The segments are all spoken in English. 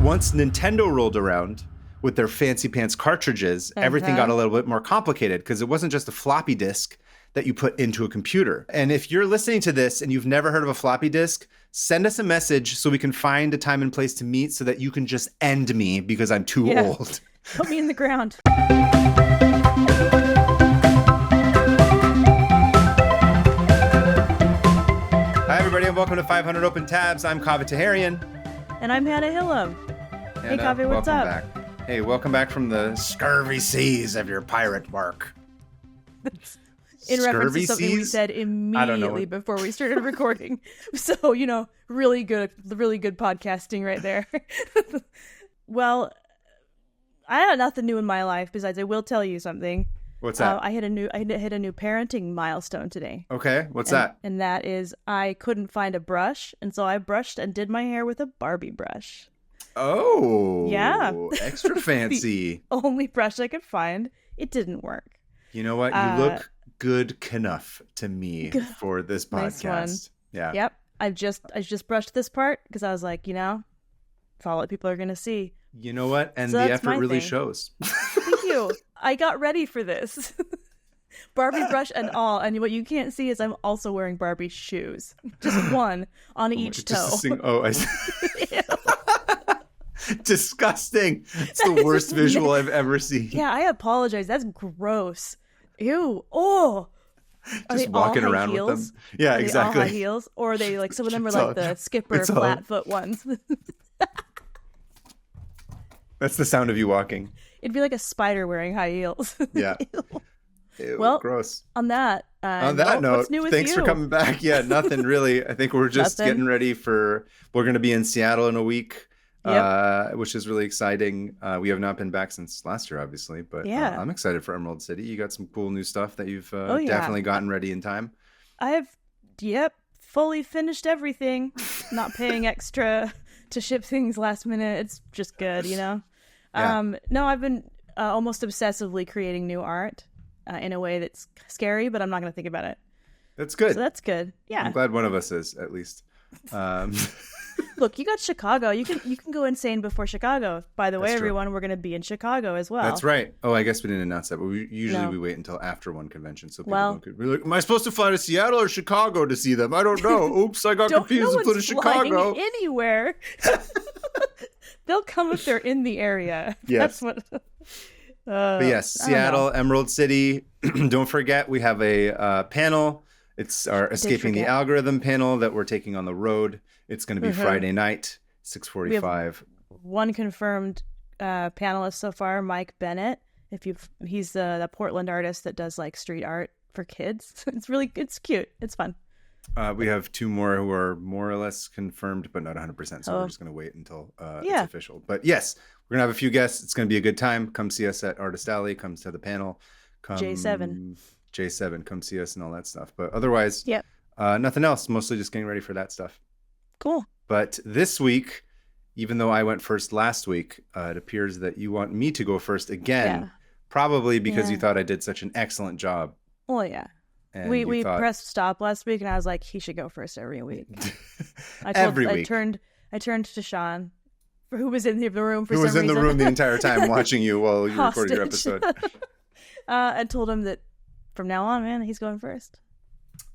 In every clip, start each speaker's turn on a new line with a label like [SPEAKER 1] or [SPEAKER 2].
[SPEAKER 1] once Nintendo rolled around with their fancy pants cartridges, everything got a little bit more complicated because it wasn't just a floppy disk that you put into a computer. And if you're listening to this and you've never heard of a floppy disk, send us a message so we can find a time and place to meet so that you can just end me because I'm too old.
[SPEAKER 2] Put me in the ground.
[SPEAKER 1] Hi, everybody, and welcome to 500 Open Tabs. I'm Kaveh Taherian.
[SPEAKER 2] And I'm Hannah Hillam. Hey, Kaveh, what's up?
[SPEAKER 1] Back. Hey, welcome back from the scurvy seas of your pirate work.
[SPEAKER 2] In reference to something we said immediately before we started recording. So, really good podcasting right there. Well, I have nothing new in my life besides I will tell you something.
[SPEAKER 1] What's that?
[SPEAKER 2] I hit a new parenting milestone today.
[SPEAKER 1] Okay, what's that?
[SPEAKER 2] And that is I couldn't find a brush, and so I brushed and did my hair with a Barbie brush.
[SPEAKER 1] Oh,
[SPEAKER 2] yeah,
[SPEAKER 1] extra fancy.
[SPEAKER 2] The only brush I could find. It didn't work.
[SPEAKER 1] You know what? You look good enough to me for this podcast.
[SPEAKER 2] Nice one.
[SPEAKER 1] Yeah.
[SPEAKER 2] Yep. I just brushed this part because I was like, it's all what people are gonna see.
[SPEAKER 1] You know what? And
[SPEAKER 2] so
[SPEAKER 1] the effort really shows.
[SPEAKER 2] Thank you. I got ready for this. Barbie brush and all. And what you can't see is I'm also wearing Barbie shoes. Just one on each toe.
[SPEAKER 1] I see. Disgusting. It's the worst visual I've ever seen.
[SPEAKER 2] Yeah, I apologize. That's gross. Ew. Oh.
[SPEAKER 1] Just walking around
[SPEAKER 2] heels?
[SPEAKER 1] with them. Yeah,
[SPEAKER 2] are
[SPEAKER 1] exactly.
[SPEAKER 2] They all high heels? Or are they like, some of them are like the skipper flat foot ones.
[SPEAKER 1] That's the sound of you walking.
[SPEAKER 2] It'd be like a spider wearing high heels.
[SPEAKER 1] Yeah. Ew,
[SPEAKER 2] well,
[SPEAKER 1] gross.
[SPEAKER 2] On that
[SPEAKER 1] note,
[SPEAKER 2] what's new with
[SPEAKER 1] thanks
[SPEAKER 2] you?
[SPEAKER 1] for coming back. Yeah, nothing really. I think we're just getting ready we're going to be in Seattle in a week, which is really exciting. We have not been back since last year, obviously, but I'm excited for Emerald City. You got some cool new stuff that you've definitely gotten ready in time.
[SPEAKER 2] I have, fully finished everything. Not paying extra to ship things last minute. It's just good, Yeah. No, I've been almost obsessively creating new art in a way that's scary, but I'm not going to think about it.
[SPEAKER 1] That's good.
[SPEAKER 2] So that's good. Yeah.
[SPEAKER 1] I'm glad one of us is, at least.
[SPEAKER 2] Look, you got Chicago. You can go insane before Chicago. By the way, everyone, we're going to be in Chicago as well.
[SPEAKER 1] That's right. Oh, I guess we didn't announce that, but we wait until after one convention so people could be like, am I supposed to fly to Seattle or Chicago to see them? I don't know. Oops, I got confused and flew to Chicago.
[SPEAKER 2] Anywhere. They'll come if they're in the area.
[SPEAKER 1] Yes.
[SPEAKER 2] That's what.
[SPEAKER 1] But yes, Seattle, Emerald City. Don't forget, we have a panel. It's our Escaping the Algorithm panel that we're taking on the road. It's going to be Friday night, 6:45.
[SPEAKER 2] We have one confirmed panelist so far, Mike Bennett. He's the Portland artist that does like street art for kids. It's cute. It's fun.
[SPEAKER 1] We have two more who are more or less confirmed, but not 100%. So we're just going to wait until it's official. But yes, we're going to have a few guests. It's going to be a good time. Come see us at Artist Alley. Come to the panel. J7. Come see us and all that stuff. But otherwise, nothing else. Mostly just getting ready for that stuff.
[SPEAKER 2] Cool.
[SPEAKER 1] But this week, even though I went first last week, it appears that you want me to go first again. Probably because you thought I did such an excellent job.
[SPEAKER 2] Well, yeah. And we pressed stop last week, and I was like, he should go first every week. I turned to Sean, who was in the room for some reason.
[SPEAKER 1] Who was in the room the entire time watching you while you recorded your episode.
[SPEAKER 2] I told him that from now on, man, he's going first.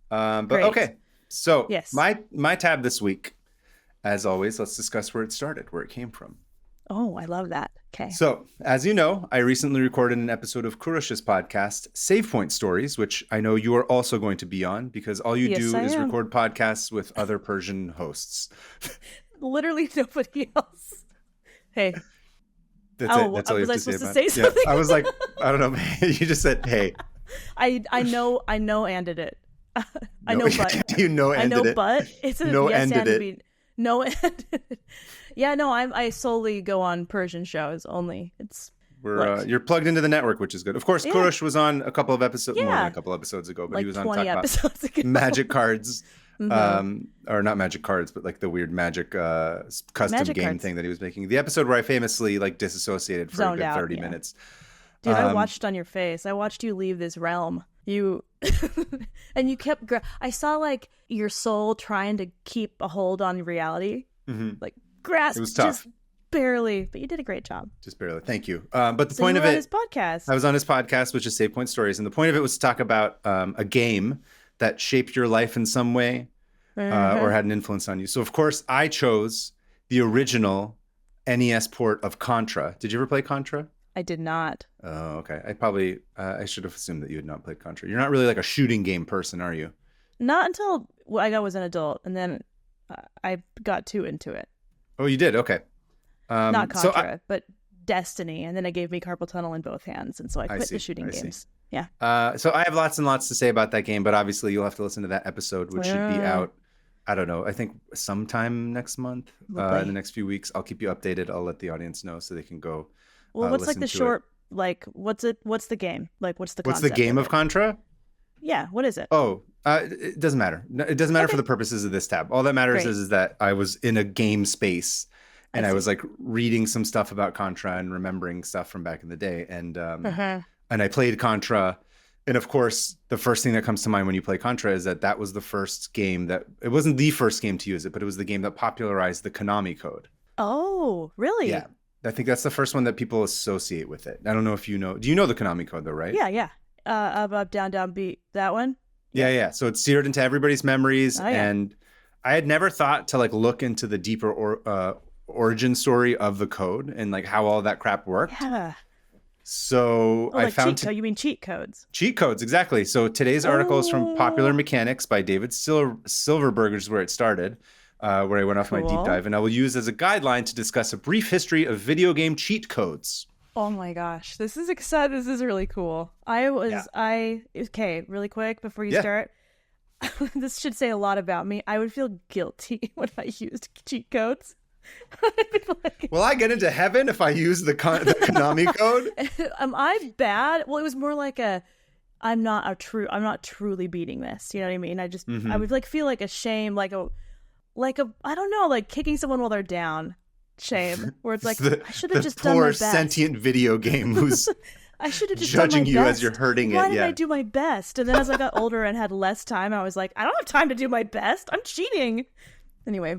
[SPEAKER 1] But
[SPEAKER 2] Great.
[SPEAKER 1] Okay, so
[SPEAKER 2] yes.
[SPEAKER 1] my tab this week, as always, let's discuss where it started, where it came from.
[SPEAKER 2] Oh, I love that. Okay.
[SPEAKER 1] So, as you know, I recently recorded an episode of Kurush's podcast, Save Point Stories, which I know you are also going to be on because all you do is record podcasts with other Persian hosts.
[SPEAKER 2] Literally nobody else. Hey.
[SPEAKER 1] That's it. That's all you have to say about it.
[SPEAKER 2] Something?
[SPEAKER 1] Yeah, I was like, I don't know. You just said, hey.
[SPEAKER 2] I know ended it. I know but.
[SPEAKER 1] You know ended it.
[SPEAKER 2] I know but. It's a
[SPEAKER 1] no
[SPEAKER 2] yes
[SPEAKER 1] ended
[SPEAKER 2] and
[SPEAKER 1] it.
[SPEAKER 2] No ended it. Yeah, no, I solely go on Persian shows only.
[SPEAKER 1] You're plugged into the network, which is good. Of course, Kurush was on a couple of episodes, more than a couple episodes ago, but
[SPEAKER 2] like
[SPEAKER 1] he was on
[SPEAKER 2] 20 episodes ago.
[SPEAKER 1] Magic cards, or not magic cards, but like the weird magic custom game thing that he was making. The episode where I famously like disassociated for a good 30 minutes.
[SPEAKER 2] Dude, I watched on your face. I watched you leave this realm. You and you kept. I saw like your soul trying to keep a hold on reality, like grasp.
[SPEAKER 1] It was tough.
[SPEAKER 2] Just barely, but you did a great job.
[SPEAKER 1] Just barely. Thank you. But the
[SPEAKER 2] So
[SPEAKER 1] point
[SPEAKER 2] you
[SPEAKER 1] of
[SPEAKER 2] were on
[SPEAKER 1] it,
[SPEAKER 2] his podcast.
[SPEAKER 1] I was on his podcast, which is Save Point Stories. And the point of it was to talk about a game that shaped your life in some way or had an influence on you. So, of course, I chose the original NES port of Contra. Did you ever play Contra?
[SPEAKER 2] I did not.
[SPEAKER 1] Oh, okay. I should have assumed that you had not played Contra. You're not really like a shooting game person, are you?
[SPEAKER 2] Not until I was an adult, and then I got too into it.
[SPEAKER 1] Oh, you did? Okay.
[SPEAKER 2] Not Contra, but Destiny, and then it gave me carpal tunnel in both hands, and so I quit the shooting games. Yeah.
[SPEAKER 1] So I have lots and lots to say about that game, but obviously you'll have to listen to that episode, which should be out, I don't know, I think sometime next month, in the next few weeks. I'll keep you updated. I'll let the audience know so they can go.
[SPEAKER 2] Well, what's like the short, like, what's the game? Like, what's the concept?
[SPEAKER 1] What's the game of Contra?
[SPEAKER 2] Yeah, what is it?
[SPEAKER 1] Oh, it doesn't matter. It doesn't matter for the purposes of this tab. All that matters is that I was in a game space and I was like reading some stuff about Contra and remembering stuff from back in the day. And I played Contra. And of course, the first thing that comes to mind when you play Contra is that was the first game it wasn't the first game to use it, but it was the game that popularized the Konami code.
[SPEAKER 2] Oh, really?
[SPEAKER 1] Yeah. I think that's the first one that people associate with it. I don't know if you know. Do you know the Konami code though, right?
[SPEAKER 2] Yeah. Up, down, down, beat. That one?
[SPEAKER 1] Yeah. So it's seared into everybody's memories. Oh, yeah. And I had never thought to like look into the deeper origin story of the code and like how all that crap worked.
[SPEAKER 2] Yeah.
[SPEAKER 1] So I found
[SPEAKER 2] you mean cheat codes?
[SPEAKER 1] Cheat codes, exactly. So today's article is from Popular Mechanics by David Silverberg, is where it started. Where I went off my deep dive, and I will use as a guideline to discuss a brief history of video game cheat codes.
[SPEAKER 2] Oh my gosh, this is exciting. This is really cool. Okay, really quick before you start. This should say a lot about me. I would feel guilty when I used cheat codes.
[SPEAKER 1] Will I get into heaven if I use the Konami code?
[SPEAKER 2] Am I bad? Well, it was more like I'm not truly beating this. You know what I mean? I just I would like feel like a shame, like a I don't know, like kicking someone while they're down. Shame. Where it's like I should have just done my best.
[SPEAKER 1] The poor sentient video game who's
[SPEAKER 2] I should have just
[SPEAKER 1] judging
[SPEAKER 2] done my
[SPEAKER 1] you
[SPEAKER 2] best.
[SPEAKER 1] as you're hurting
[SPEAKER 2] Why
[SPEAKER 1] it.
[SPEAKER 2] did I do my best? And then as I got older and had less time, I was like, I don't have time to do my best. I'm cheating. Anyway.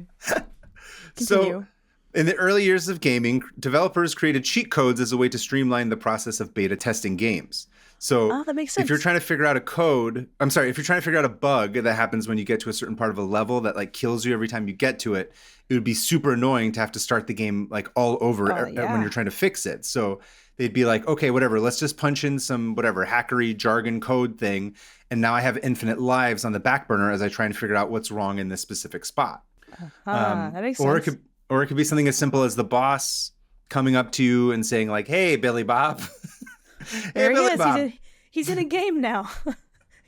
[SPEAKER 2] Continue.
[SPEAKER 1] So, in the early years of gaming, developers created cheat codes as a way to streamline the process of beta testing games. So
[SPEAKER 2] that makes sense.
[SPEAKER 1] If you're trying to figure out if you're trying to figure out a bug that happens when you get to a certain part of a level that like kills you every time you get to it, it would be super annoying to have to start the game like all over when you're trying to fix it. So they'd be like, okay, whatever, let's just punch in some whatever hackery jargon code thing. And now I have infinite lives on the back burner as I try and figure out what's wrong in this specific spot.
[SPEAKER 2] That makes sense.
[SPEAKER 1] Or it could be something as simple as the boss coming up to you and saying like, hey, Billy Bob.
[SPEAKER 2] There he is. Bob. He's in a game now.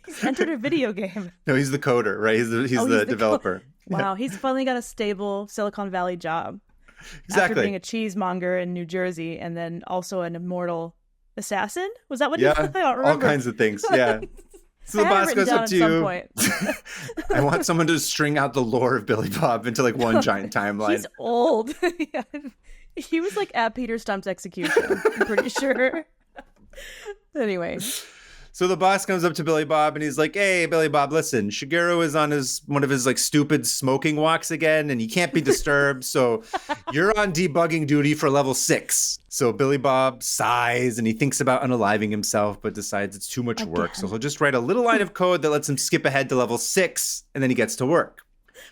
[SPEAKER 2] He's entered a video game.
[SPEAKER 1] No, he's the coder, right? He's the developer.
[SPEAKER 2] Wow, he's finally got a stable Silicon Valley job.
[SPEAKER 1] Exactly.
[SPEAKER 2] After being a cheesemonger in New Jersey and then also an immortal assassin? Was that what he was? I don't remember.
[SPEAKER 1] All kinds of things, yeah. So the boss goes up to you. I want someone to string out the lore of Billy Bob into like one giant timeline.
[SPEAKER 2] He's old. Yeah. He was like at Peter Stump's execution, I'm pretty sure. Anyway.
[SPEAKER 1] So the boss comes up to Billy Bob and he's like, hey, Billy Bob, listen, Shigeru is on one of his like stupid smoking walks again and he can't be disturbed. So you're on debugging duty for level 6. So Billy Bob sighs and he thinks about unaliving himself, but decides it's too much work. So he'll just write a little line of code that lets him skip ahead to level 6 and then he gets to work.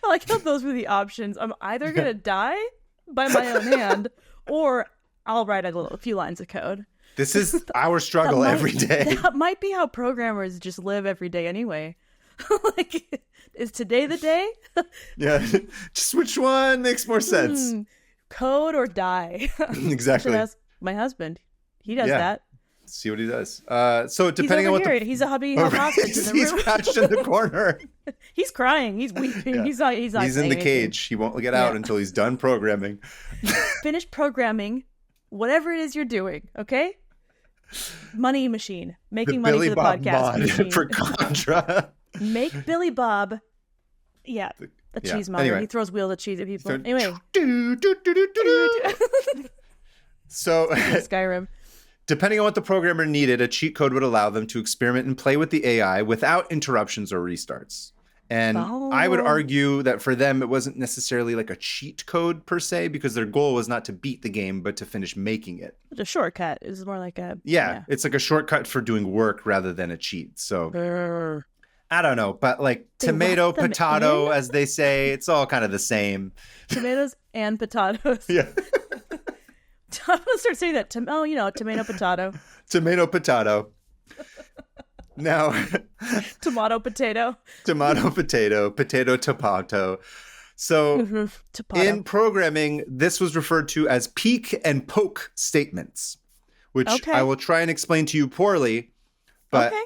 [SPEAKER 2] I like how those were the options. I'm either going to die by my own hand or I'll write a few lines of code.
[SPEAKER 1] This is our struggle every day.
[SPEAKER 2] That might be how programmers just live every day anyway. Like, is today the day?
[SPEAKER 1] Yeah, just which one makes more sense?
[SPEAKER 2] Code or die?
[SPEAKER 1] Exactly.
[SPEAKER 2] I should ask my husband. He does that.
[SPEAKER 1] See what he does. So depending on what
[SPEAKER 2] he's a hobby hostage in the room.
[SPEAKER 1] He's crouched in the corner.
[SPEAKER 2] He's crying. He's weeping. Yeah. He's not
[SPEAKER 1] in the cage. He won't get out until he's done programming.
[SPEAKER 2] Finish programming whatever it is you're doing, okay? Money machine. Making money for the podcast machine.
[SPEAKER 1] For Contra.
[SPEAKER 2] Make Billy Bob a cheesemonger. Anyway. He throws wheels of cheese at people. Anyway.
[SPEAKER 1] So
[SPEAKER 2] Skyrim.
[SPEAKER 1] Depending on what the programmer needed, a cheat code would allow them to experiment and play with the AI without interruptions or restarts. And I would
[SPEAKER 2] Oh.
[SPEAKER 1] argue that for them, it wasn't necessarily like a cheat code per se, because their goal was not to beat the game, but to finish making it.
[SPEAKER 2] The shortcut is more like a
[SPEAKER 1] Yeah, it's like a shortcut for doing work rather than a cheat. So
[SPEAKER 2] Brr.
[SPEAKER 1] I don't know, but like
[SPEAKER 2] They
[SPEAKER 1] tomato,
[SPEAKER 2] wrap them
[SPEAKER 1] potato,
[SPEAKER 2] in?
[SPEAKER 1] as they say, it's all kind of the same.
[SPEAKER 2] Tomatoes and potatoes.
[SPEAKER 1] Yeah.
[SPEAKER 2] I'm gonna start saying that. Tomato, potato,
[SPEAKER 1] Tomato, potato. Now,
[SPEAKER 2] tomato, potato.
[SPEAKER 1] tomato, potato, potato, tomato. So
[SPEAKER 2] Tomato.
[SPEAKER 1] in programming, this was referred to as peek and poke statements, which
[SPEAKER 2] Okay.
[SPEAKER 1] I will try and explain to you poorly. But
[SPEAKER 2] Okay.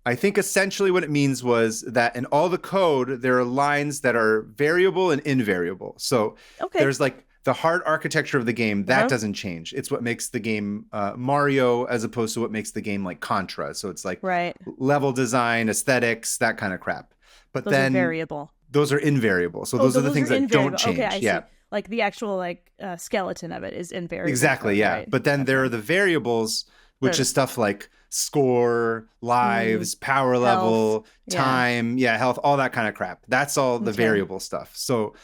[SPEAKER 1] I think essentially what it means was that in all the code, there are lines that are variable and invariable. So
[SPEAKER 2] Okay.
[SPEAKER 1] there's like the hard architecture of the game, that
[SPEAKER 2] Uh-huh.
[SPEAKER 1] doesn't change. It's what makes the game Mario as opposed to what makes the game like Contra. So it's like
[SPEAKER 2] Right.
[SPEAKER 1] level design, aesthetics, that kind of crap. But
[SPEAKER 2] Those
[SPEAKER 1] then
[SPEAKER 2] are variable.
[SPEAKER 1] those are invariable. So those are the things that don't
[SPEAKER 2] invariable.
[SPEAKER 1] change.
[SPEAKER 2] Okay, I
[SPEAKER 1] yeah.
[SPEAKER 2] see. Like the actual skeleton of it is invariable.
[SPEAKER 1] Exactly, yeah.
[SPEAKER 2] Right.
[SPEAKER 1] But then there are the variables, which
[SPEAKER 2] Sure.
[SPEAKER 1] is stuff like score, lives, power level,
[SPEAKER 2] yeah.
[SPEAKER 1] time, health, all that kind of crap. That's all the
[SPEAKER 2] Okay.
[SPEAKER 1] variable stuff. So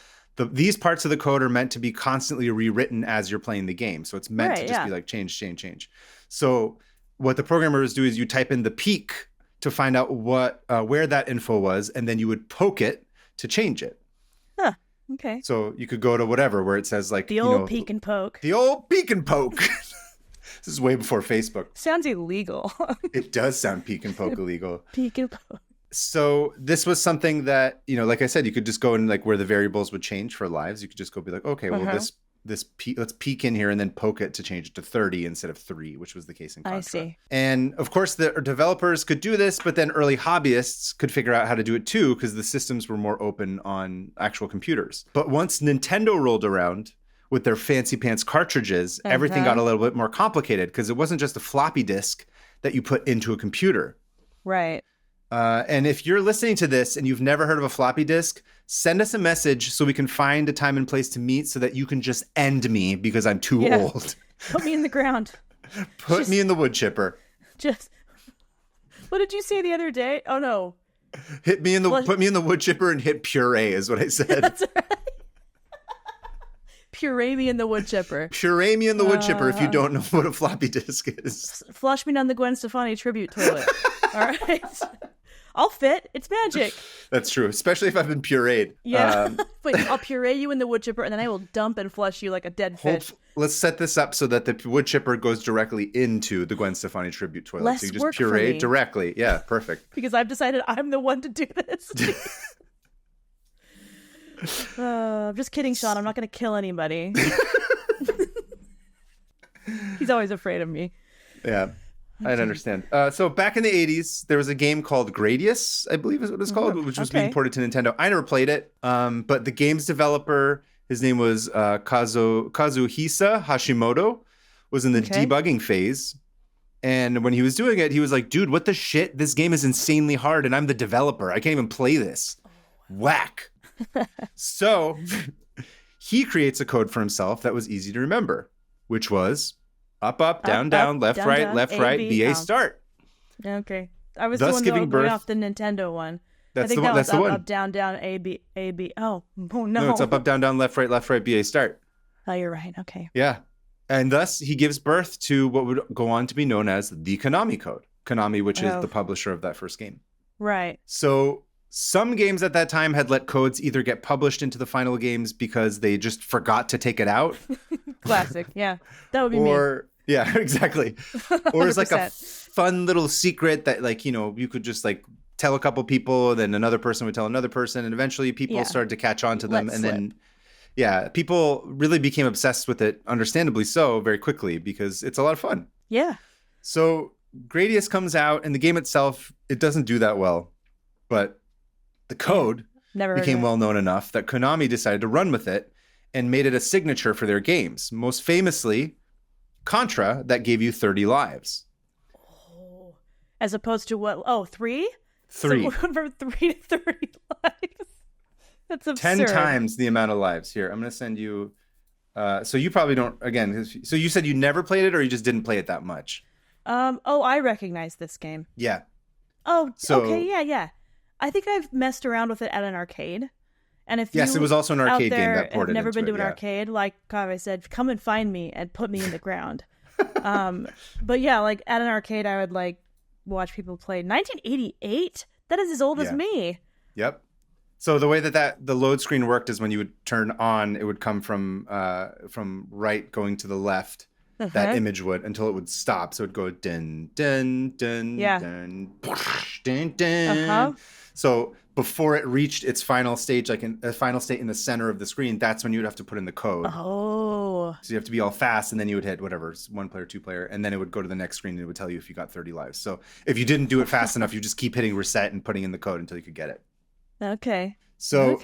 [SPEAKER 1] these parts of the code are meant to be constantly rewritten as you're playing the game. So it's meant to
[SPEAKER 2] Right,
[SPEAKER 1] just
[SPEAKER 2] yeah.
[SPEAKER 1] be like change, change, change. So what the programmers do is you type in the peek to find out where that info was, and then you would poke it to change it.
[SPEAKER 2] Huh. Okay.
[SPEAKER 1] So you could go to whatever where it says like
[SPEAKER 2] The old peek and poke.
[SPEAKER 1] the old peek and poke. This is way before Facebook.
[SPEAKER 2] Sounds illegal.
[SPEAKER 1] It does sound peek and poke illegal.
[SPEAKER 2] Peek and poke.
[SPEAKER 1] So this was something that, like I said, you could just go in like where the variables would change for lives. You could just go be like, okay, well, let's peek in here and then poke it to change it to 30 instead of 3, which was the case in Contra.
[SPEAKER 2] I see.
[SPEAKER 1] And of course, the developers could do this, but then early hobbyists could figure out how to do it too, because the systems were more open on actual computers. But once Nintendo rolled around with their fancy pants cartridges, everything got a little bit more complicated, because it wasn't just a floppy disk that you put into a computer.
[SPEAKER 2] Right.
[SPEAKER 1] And if you're listening to this and you've never heard of a floppy disk, send us a message so we can find a time and place to meet so that you can just end me because I'm too old.
[SPEAKER 2] Put me in the ground.
[SPEAKER 1] Put me in the wood chipper.
[SPEAKER 2] Just. What did you say the other day? Oh no.
[SPEAKER 1] Put me in the wood chipper and hit puree is what I said.
[SPEAKER 2] That's right. Puree me in the wood chipper.
[SPEAKER 1] Puree me in the wood chipper if you don't know what a floppy disk is.
[SPEAKER 2] Flush me down the Gwen Stefani tribute toilet. All right. I'll fit. It's magic.
[SPEAKER 1] That's true, especially if I've been pureed.
[SPEAKER 2] Yeah. But I'll puree you in the wood chipper, and then I will dump and flush you like a dead fish.
[SPEAKER 1] Let's set this up so that the wood chipper goes directly into the Gwen Stefani tribute toilet.
[SPEAKER 2] Less
[SPEAKER 1] so you just
[SPEAKER 2] work for
[SPEAKER 1] puree
[SPEAKER 2] me.
[SPEAKER 1] directly. Yeah, perfect.
[SPEAKER 2] Because I've decided I'm the one to do this. I'm just kidding, Sean. I'm not going to kill anybody. He's always afraid of me.
[SPEAKER 1] Yeah, I'd understand. So back in the 80s, there was a game called Gradius, I believe is what it's called, which was being ported to Nintendo. I never played it, but the game's developer, his name was Kazuhisa Hashimoto, was in the debugging phase. And when he was doing it, he was like, dude, what the shit? This game is insanely hard, and I'm the developer. I can't even play this. Whack. So he creates a code for himself that was easy to remember, which was up, down, left,
[SPEAKER 2] down,
[SPEAKER 1] right,
[SPEAKER 2] down,
[SPEAKER 1] left,
[SPEAKER 2] A,
[SPEAKER 1] right,
[SPEAKER 2] B,
[SPEAKER 1] BA start.
[SPEAKER 2] Okay. I was
[SPEAKER 1] Thus
[SPEAKER 2] doing
[SPEAKER 1] giving
[SPEAKER 2] the
[SPEAKER 1] birth-
[SPEAKER 2] way off the Nintendo one.
[SPEAKER 1] That's
[SPEAKER 2] I think
[SPEAKER 1] the one.
[SPEAKER 2] that was
[SPEAKER 1] That's the one.
[SPEAKER 2] up, down, A, B, A, B. Oh no.
[SPEAKER 1] No, it's up, down, left, right, BA start.
[SPEAKER 2] Oh, you're right. Okay.
[SPEAKER 1] Yeah. And thus he gives birth to what would go on to be known as the Konami code. Konami, which is the publisher of that first game.
[SPEAKER 2] Right.
[SPEAKER 1] So some games at that time had let codes either get published into the final games because they just forgot to take it out.
[SPEAKER 2] Classic. Yeah. That would be me.
[SPEAKER 1] Yeah, exactly. Or it's like a fun little secret that like, you could just like tell a couple people, and then another person would tell another person, and eventually people started to catch on to them. Then people really became obsessed with it, understandably so, very quickly, because it's a lot of fun.
[SPEAKER 2] Yeah.
[SPEAKER 1] So Gradius comes out, and the game itself, it doesn't do that well, but the code became well known enough that Konami decided to run with it and made it a signature for their games. Most famously, Contra, that gave you 30 lives.
[SPEAKER 2] Oh. As opposed to what? Oh, 3?
[SPEAKER 1] 3.
[SPEAKER 2] So from 3 to 30 lives. That's absurd.
[SPEAKER 1] 10 times the amount of lives. Here, I'm going to send you. So you probably don't, again, so you said you never played it, or you just didn't play it that much?
[SPEAKER 2] I recognize this game.
[SPEAKER 1] Yeah.
[SPEAKER 2] Oh, okay, yeah. I think I've messed around with it at an arcade. And if
[SPEAKER 1] Yes,
[SPEAKER 2] you
[SPEAKER 1] it was also an arcade game that
[SPEAKER 2] have
[SPEAKER 1] ported
[SPEAKER 2] never
[SPEAKER 1] into
[SPEAKER 2] been to
[SPEAKER 1] it,
[SPEAKER 2] an
[SPEAKER 1] yeah.
[SPEAKER 2] arcade, like Kaveh said, come and find me and put me in the ground. But yeah, like at an arcade, I would like watch people play 1988. That is as old as me.
[SPEAKER 1] Yep. So the way that the load screen worked is when you would turn on, it would come from right going to the left. That image would until it would stop. So it'd go dun dun dun dun dun dun. So before it reached its final stage, like a final state in the center of the screen, that's when you would have to put in the code.
[SPEAKER 2] Oh.
[SPEAKER 1] So you have to be all fast, and then you would hit whatever, 1 player, 2 player, and then it would go to the next screen and it would tell you if you got 30 lives. So if you didn't do it fast enough, you just keep hitting reset and putting in the code until you could get it.
[SPEAKER 2] Okay.
[SPEAKER 1] So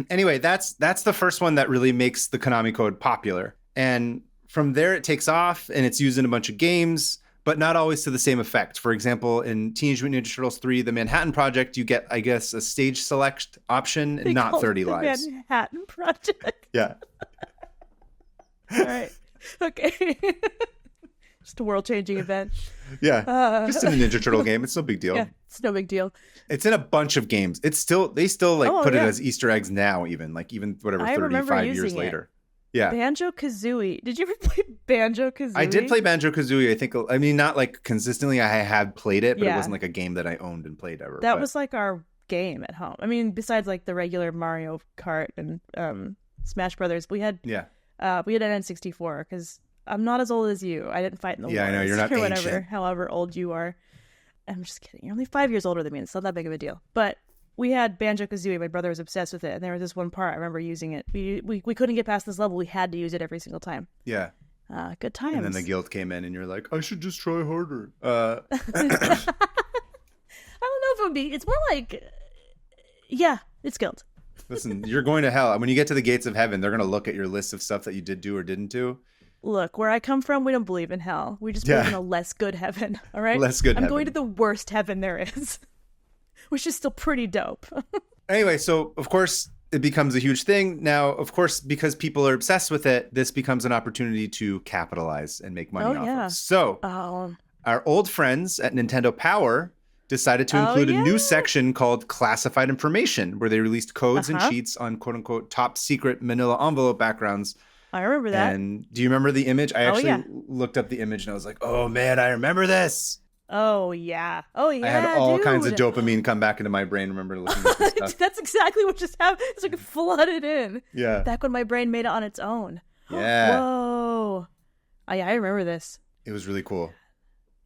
[SPEAKER 1] anyway, that's the first one that really makes the Konami code popular. And from there, it takes off and it's used in a bunch of games, but not always to the same effect. For example, in Teenage Mutant Ninja Turtles 3, the Manhattan Project, you get, I guess, a stage select option and not 30 lives.
[SPEAKER 2] Manhattan Project.
[SPEAKER 1] Yeah.
[SPEAKER 2] All right. Okay. Just a world-changing event.
[SPEAKER 1] Yeah. Just in a Ninja Turtle game. It's no big deal.
[SPEAKER 2] Yeah, it's no big deal.
[SPEAKER 1] It's in a bunch of games. They still put it as Easter eggs now, even whatever, 35 years later. Yeah.
[SPEAKER 2] Banjo-Kazooie. Did you ever play Banjo-Kazooie?
[SPEAKER 1] I did play Banjo-Kazooie. I mean, not like consistently. I had played it, but it wasn't like a game that I owned and played ever.
[SPEAKER 2] That was like our game at home. I mean, besides like the regular Mario Kart and Smash Brothers, we had an N64 because I'm not as old as you. I didn't fight in the wars.
[SPEAKER 1] Yeah, I know. You're not
[SPEAKER 2] or
[SPEAKER 1] ancient.
[SPEAKER 2] whatever, however old you are. I'm just kidding. You're only 5 years older than me. It's not that big of a deal. But we had Banjo-Kazooie. My brother was obsessed with it. And there was this one part I remember using it. We couldn't get past this level. We had to use it every single time.
[SPEAKER 1] Yeah.
[SPEAKER 2] Good times.
[SPEAKER 1] And then the guild came in and you're like, I should just try harder.
[SPEAKER 2] I don't know if it would be. It's more like, yeah, it's guild.
[SPEAKER 1] Listen, you're going to hell. When you get to the gates of heaven, they're going to look at your list of stuff that you did do or didn't do.
[SPEAKER 2] Look, where I come from, we don't believe in hell. We just believe in a less good heaven, all right?
[SPEAKER 1] Less good
[SPEAKER 2] I'm
[SPEAKER 1] heaven.
[SPEAKER 2] going to the worst heaven there is, which is still pretty dope.
[SPEAKER 1] Anyway, so, of course, it becomes a huge thing. Now, of course, because people are obsessed with it, this becomes an opportunity to capitalize and make money off of. So, our old friends at Nintendo Power decided to include a new section called Classified Information, where they released codes and cheats on quote-unquote top secret manila envelope backgrounds.
[SPEAKER 2] I remember that.
[SPEAKER 1] And do you remember the image? I actually looked up the image and I was like, oh man, I remember this.
[SPEAKER 2] Oh yeah. I
[SPEAKER 1] had all kinds of dopamine come back into my brain. Remember looking at this stuff.
[SPEAKER 2] That's exactly what just happened. It's like flooded in.
[SPEAKER 1] Yeah.
[SPEAKER 2] Back when my brain made it on its own.
[SPEAKER 1] Yeah.
[SPEAKER 2] Whoa. I remember this.
[SPEAKER 1] It was really cool.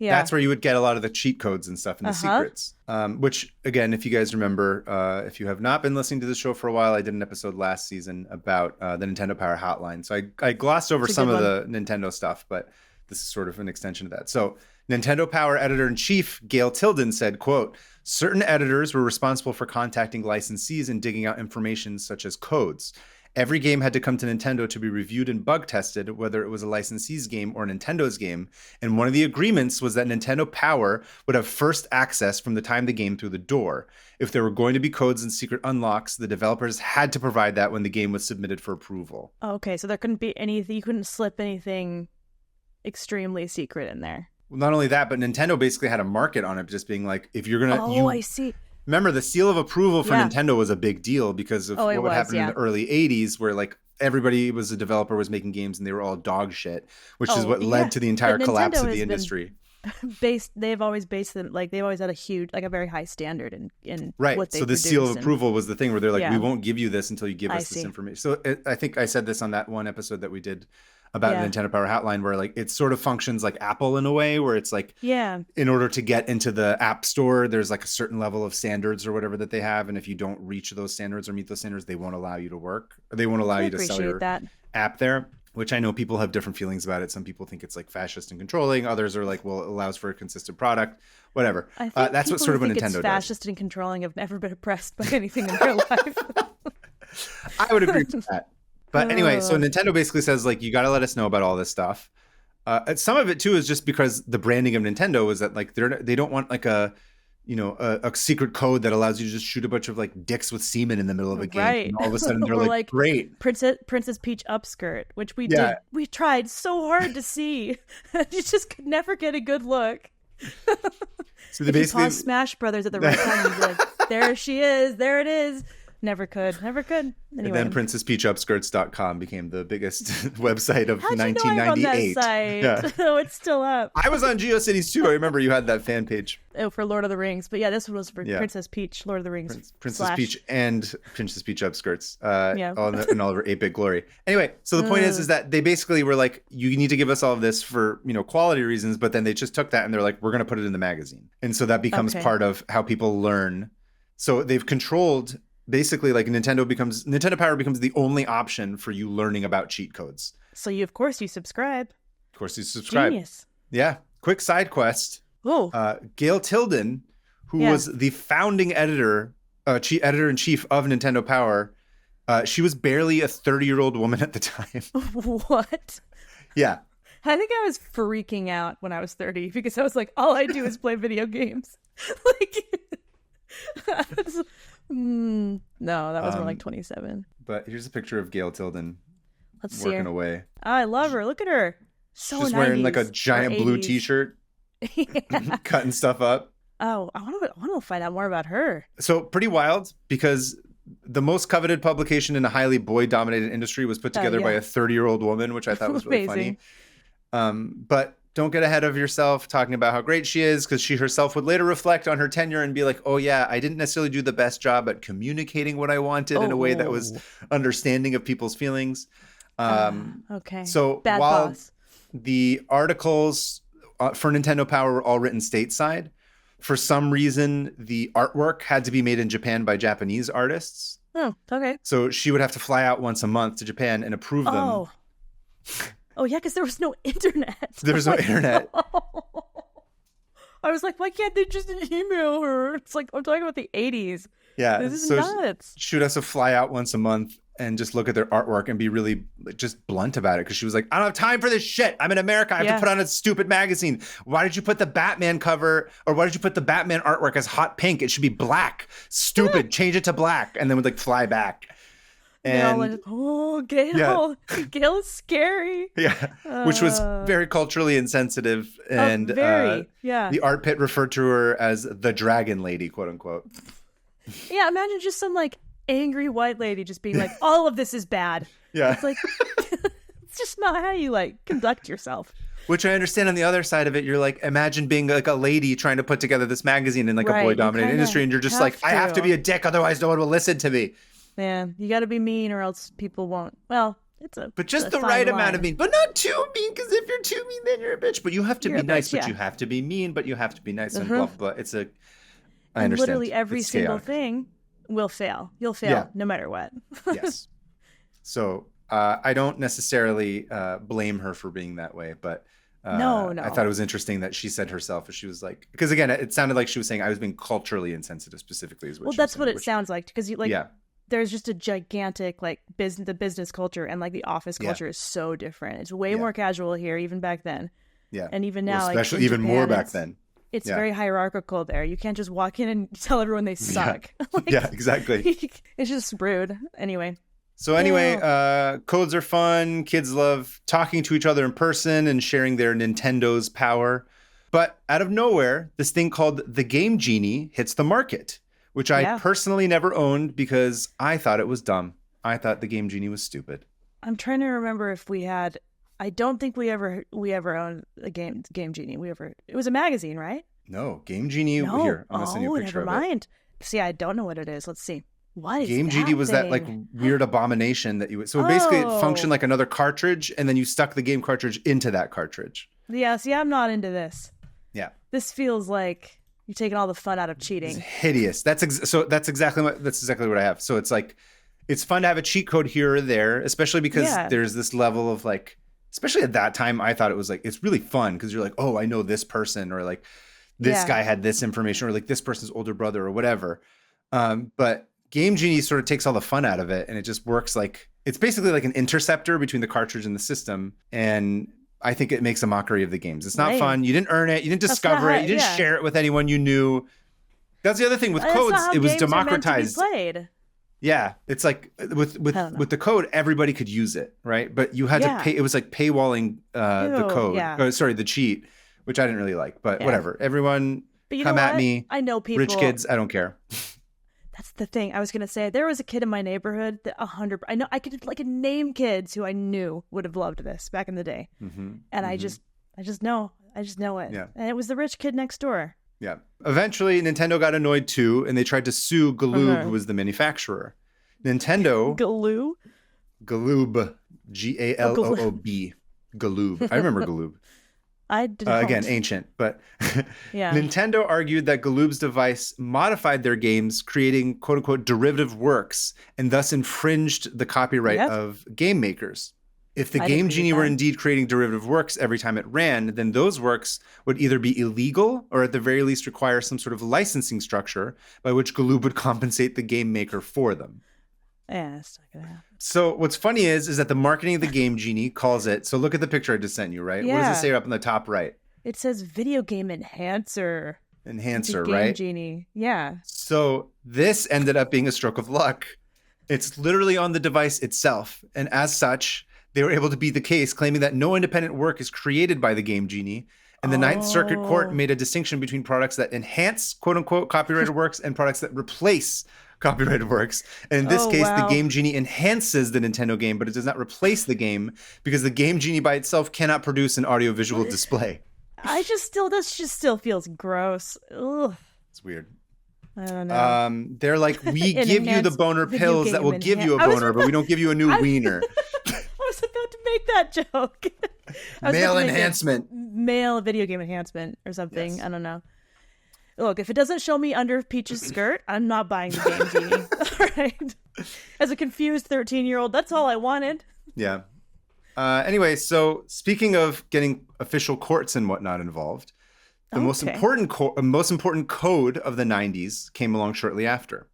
[SPEAKER 2] Yeah.
[SPEAKER 1] That's where you would get a lot of the cheat codes and stuff and the secrets. Which, again, if you guys remember, if you have not been listening to the show for a while, I did an episode last season about the Nintendo Power Hotline. So I glossed over some of the Nintendo stuff, but this is sort of an extension of that. So Nintendo Power Editor-in-Chief Gail Tilden said, quote, certain editors were responsible for contacting licensees and digging out information such as codes. Every game had to come to Nintendo to be reviewed and bug tested, whether it was a licensee's game or Nintendo's game. And one of the agreements was that Nintendo Power would have first access from the time the game through the door. If there were going to be codes and secret unlocks, the developers had to provide that when the game was submitted for approval.
[SPEAKER 2] Okay, so there couldn't be anything, you couldn't slip anything extremely secret in there.
[SPEAKER 1] Well, not only that, but Nintendo basically had a market on it, just being like, if you're going to...
[SPEAKER 2] I see.
[SPEAKER 1] Remember, the seal of approval for Nintendo was a big deal because of what would happen in the early 80s, where like everybody was a developer was making games and they were all dog shit, which is what led to the entire collapse of the industry.
[SPEAKER 2] They've always based them, like they've always had a very high standard in
[SPEAKER 1] right.
[SPEAKER 2] what they
[SPEAKER 1] so the seal of approval was the thing where they're like, we won't give you this until you give us this information. So I think I said this on that one episode that we did about Nintendo Power Hotline, where like it sort of functions like Apple in a way, where it's like, in order to get into the App Store, there's like a certain level of standards or whatever that they have, and if you don't reach those standards or meet those standards, they won't allow you to work, or they won't allow you to sell your app there. Which I know people have different feelings about it. Some people think it's like fascist and controlling. Others are like, well, it allows for a consistent product. Whatever.
[SPEAKER 2] I think
[SPEAKER 1] that's what sort of what Nintendo does.
[SPEAKER 2] Fascist and controlling have never been oppressed by anything in their life.
[SPEAKER 1] I would agree with that. But anyway, so Nintendo basically says, like, you got to let us know about all this stuff. Some of it, too, is just because the branding of Nintendo is that, like, they don't want, like, a secret code that allows you to just shoot a bunch of, like, dicks with semen in the middle of a game.
[SPEAKER 2] Right.
[SPEAKER 1] And all of a sudden, they're like, great.
[SPEAKER 2] Princess Peach upskirt, which we did. We tried so hard to see. You just could never get a good look.
[SPEAKER 1] So they
[SPEAKER 2] if you pause Smash Brothers at the right time, you'd be like, There she is. There it is. Never could. Anyway.
[SPEAKER 1] And then princesspeachupskirts.com became the biggest website of
[SPEAKER 2] How'd
[SPEAKER 1] 1998.
[SPEAKER 2] you know I'm on that site?
[SPEAKER 1] Yeah.
[SPEAKER 2] Oh, it's still up.
[SPEAKER 1] I was on GeoCities too. I remember you had that fan page.
[SPEAKER 2] Oh, for Lord of the Rings. But yeah, this one was for Princess Peach, Lord of the Rings.
[SPEAKER 1] Princess Peach and Princess Peach Upskirts.
[SPEAKER 2] Yeah.
[SPEAKER 1] In all of her 8-bit glory. Anyway, so the point is that they basically were like, you need to give us all of this for, quality reasons, but then they just took that and they're like, we're going to put it in the magazine. And so that becomes part of how people learn. So they've controlled basically like Nintendo Power becomes the only option for you learning about cheat codes.
[SPEAKER 2] So you subscribe.
[SPEAKER 1] Of course you subscribe.
[SPEAKER 2] Genius.
[SPEAKER 1] Yeah. Quick side quest.
[SPEAKER 2] Oh.
[SPEAKER 1] Gail Tilden, who was the founding editor-in-chief of Nintendo Power, she was barely a 30-year-old woman at the time.
[SPEAKER 2] What?
[SPEAKER 1] Yeah.
[SPEAKER 2] I think I was freaking out when I was 30 because I was like, all I do is play video games. No, that was more like 27.
[SPEAKER 1] But here's a picture of Gail Tilden.
[SPEAKER 2] Let's see
[SPEAKER 1] working
[SPEAKER 2] her.
[SPEAKER 1] away.
[SPEAKER 2] Oh, I love her. Look at her. So
[SPEAKER 1] She's
[SPEAKER 2] 90s
[SPEAKER 1] wearing like a giant blue
[SPEAKER 2] 80s.
[SPEAKER 1] t-shirt, cutting stuff up.
[SPEAKER 2] Oh, I want to find out more about her.
[SPEAKER 1] So pretty wild because the most coveted publication in a highly boy-dominated industry was put together by a 30-year-old woman, which I thought was really funny. But don't get ahead of yourself talking about how great she is, because she herself would later reflect on her tenure and be like, oh yeah, I didn't necessarily do the best job at communicating what I wanted in a way that was understanding of people's feelings.
[SPEAKER 2] Okay.
[SPEAKER 1] So
[SPEAKER 2] Bad
[SPEAKER 1] while
[SPEAKER 2] boss.
[SPEAKER 1] the articles for Nintendo Power were all written stateside, for some reason, the artwork had to be made in Japan by Japanese artists.
[SPEAKER 2] Oh, okay.
[SPEAKER 1] So she would have to fly out once a month to Japan and approve them.
[SPEAKER 2] Oh, yeah, because there was no internet.
[SPEAKER 1] There was no internet.
[SPEAKER 2] I was like, why can't they just email her? It's like, I'm talking about the 80s.
[SPEAKER 1] Yeah.
[SPEAKER 2] This is nuts.
[SPEAKER 1] She would have to fly out once a month and just look at their artwork and be really just blunt about it, because she was like, I don't have time for this shit. I'm in America. I have to put on a stupid magazine. Why did you put the Batman cover, or why did you put the Batman artwork as hot pink? It should be black. Stupid. Change it to black. And then would like fly back. And
[SPEAKER 2] like, oh, Gail. Yeah. Gail is scary.
[SPEAKER 1] Yeah. Which was very culturally insensitive. And the art pit referred to her as the dragon lady, quote unquote.
[SPEAKER 2] Yeah. Imagine just some like angry white lady just being like, all of this is bad.
[SPEAKER 1] Yeah.
[SPEAKER 2] It's like, it's just not how you like conduct yourself.
[SPEAKER 1] Which I understand. On the other side of it, you're like, imagine being like a lady trying to put together this magazine in like a boy-dominated industry, and you're just like, I have to be a dick, otherwise no one will listen to me.
[SPEAKER 2] Man, you got to be mean, or else people won't. Well,
[SPEAKER 1] but just the right amount of mean, but not too mean. Because if you're too mean, then you're a bitch. But you have to be nice. But you have to be mean. But you have to be nice and blah blah. I understand.
[SPEAKER 2] Literally every single thing will fail. You'll fail no matter what.
[SPEAKER 1] Yes. So I don't necessarily blame her for being that way, but.
[SPEAKER 2] No.
[SPEAKER 1] I thought it was interesting that she said herself, she was like, because again, it sounded like she was saying I was being culturally insensitive, specifically. Is what she was saying,
[SPEAKER 2] it sounds like, because you like. There's just a gigantic like the business culture and like the office culture is so different. It's way more casual here, even back then. Yeah. And even now,
[SPEAKER 1] especially
[SPEAKER 2] like,
[SPEAKER 1] even
[SPEAKER 2] Japan,
[SPEAKER 1] more back then.
[SPEAKER 2] It's very hierarchical there. You can't just walk in and tell everyone they suck.
[SPEAKER 1] Yeah, exactly.
[SPEAKER 2] It's just rude. Anyway.
[SPEAKER 1] So codes are fun. Kids love talking to each other in person and sharing their Nintendo's power. But out of nowhere, this thing called the Game Genie hits the market, which I personally never owned because I thought it was dumb. I thought the Game Genie was stupid.
[SPEAKER 2] I'm trying to remember if we had. I don't think we ever owned a Game Genie. It was a magazine, right?
[SPEAKER 1] No, Game Genie. No. Here, I'm gonna send you a picture
[SPEAKER 2] never mind. See, I don't know what it is. Let's see. What is
[SPEAKER 1] Game Genie was that like weird abomination that you would. So basically, it functioned like another cartridge, and then you stuck the game cartridge into that cartridge. Yeah.
[SPEAKER 2] See, I'm not into this.
[SPEAKER 1] Yeah.
[SPEAKER 2] This feels like. You're taking all the fun out of cheating.
[SPEAKER 1] It's hideous. That's exactly what I have. So it's like, it's fun to have a cheat code here or there, especially because there's this level of like, especially at that time, I thought it was like, it's really fun because you're like, oh, I know this person, or like this guy had this information, or like this person's older brother or whatever. But Game Genie sort of takes all the fun out of it, and it just works like, it's basically like an interceptor between the cartridge and the system. And I think it makes a mockery of the games. It's not fun. You didn't earn it. You didn't discover it. You didn't share it with anyone you knew. That's the other thing with codes. It was democratized. Yeah, it's like with the code, everybody could use it, right? But you had to pay. It was like paywalling the code. The cheat, which I didn't really like. But whatever. Everyone, come at me.
[SPEAKER 2] I know people.
[SPEAKER 1] Rich kids, I don't care.
[SPEAKER 2] That's the thing. I was gonna say there was a kid in my neighborhood that I know I could like name kids who I knew would have loved this back in the day, and I just know it.
[SPEAKER 1] Yeah.
[SPEAKER 2] And it was the rich kid next door.
[SPEAKER 1] Yeah. Eventually, Nintendo got annoyed too, and they tried to sue Galoob, who was the manufacturer. Nintendo.
[SPEAKER 2] Galoob?
[SPEAKER 1] Galoob. Galoob. Galoob. I remember Galoob.
[SPEAKER 2] I did
[SPEAKER 1] again, ancient, but
[SPEAKER 2] yeah.
[SPEAKER 1] Nintendo argued that Galoob's device modified their games, creating quote unquote derivative works, and thus infringed the copyright of game makers. If the Game Genie were indeed creating derivative works every time it ran, then those works would either be illegal or at the very least require some sort of licensing structure by which Galoob would compensate the game maker for them.
[SPEAKER 2] Yeah, that's not gonna happen.
[SPEAKER 1] So what's funny is that the marketing of the Game Genie calls it, so look at the picture I just sent you, right?
[SPEAKER 2] Yeah.
[SPEAKER 1] What does it say up in the top right?
[SPEAKER 2] It says video game enhancer.
[SPEAKER 1] Enhancer,
[SPEAKER 2] Game
[SPEAKER 1] right?
[SPEAKER 2] Genie. Yeah.
[SPEAKER 1] So this ended up being a stroke of luck. It's literally on the device itself. And as such, they were able to beat the case, claiming that no independent work is created by the Game Genie. And the Ninth Circuit Court made a distinction between products that enhance, quote unquote, copyrighted works and products that replace copyrighted works. And in this case, the Game Genie enhances the Nintendo game, but it does not replace the game because the Game Genie by itself cannot produce an audiovisual display.
[SPEAKER 2] This just still feels gross. Ugh.
[SPEAKER 1] It's weird.
[SPEAKER 2] I don't know.
[SPEAKER 1] They're like, we give you the boner pills that will give you a boner, but we don't give you a new wiener.
[SPEAKER 2] I was about to make that joke.
[SPEAKER 1] Male enhancement.
[SPEAKER 2] Male video game enhancement or something. Yes. I don't know. Look, if it doesn't show me under Peach's skirt, I'm not buying the Game Genie. All right. As a confused 13-year-old, that's all I wanted.
[SPEAKER 1] Yeah. Anyway, so speaking of getting official courts and whatnot involved, the most important code of the 90s came along shortly after.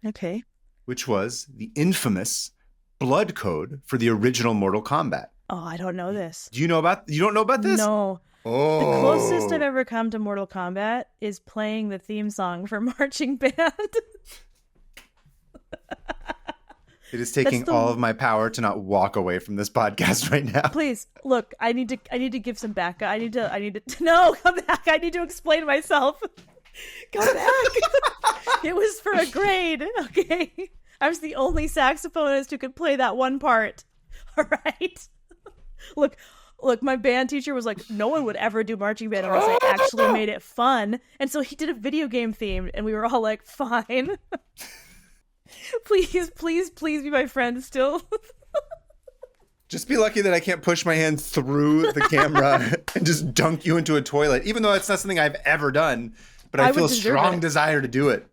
[SPEAKER 2] Okay.
[SPEAKER 1] Which was the infamous blood code for the original Mortal Kombat.
[SPEAKER 2] Oh, I don't know this.
[SPEAKER 1] You don't know about this?
[SPEAKER 2] No.
[SPEAKER 1] Oh.
[SPEAKER 2] The closest I've ever come to Mortal Kombat is playing the theme song for Marching Band.
[SPEAKER 1] It is taking all of my power to not walk away from this podcast right now.
[SPEAKER 2] Please, look, I need to give some backup. I need to no, come back. I need to explain myself. Come back. It was for a grade, okay? I was the only saxophonist who could play that one part. All right? Look, my band teacher was like, no one would ever do marching band unless I actually made it fun. And so he did a video game theme, and we were all like, fine. Please be my friend still.
[SPEAKER 1] Just be lucky that I can't push my hand through the camera and just dunk you into a toilet, even though it's not something I've ever done. But I feel a strong desire to do it.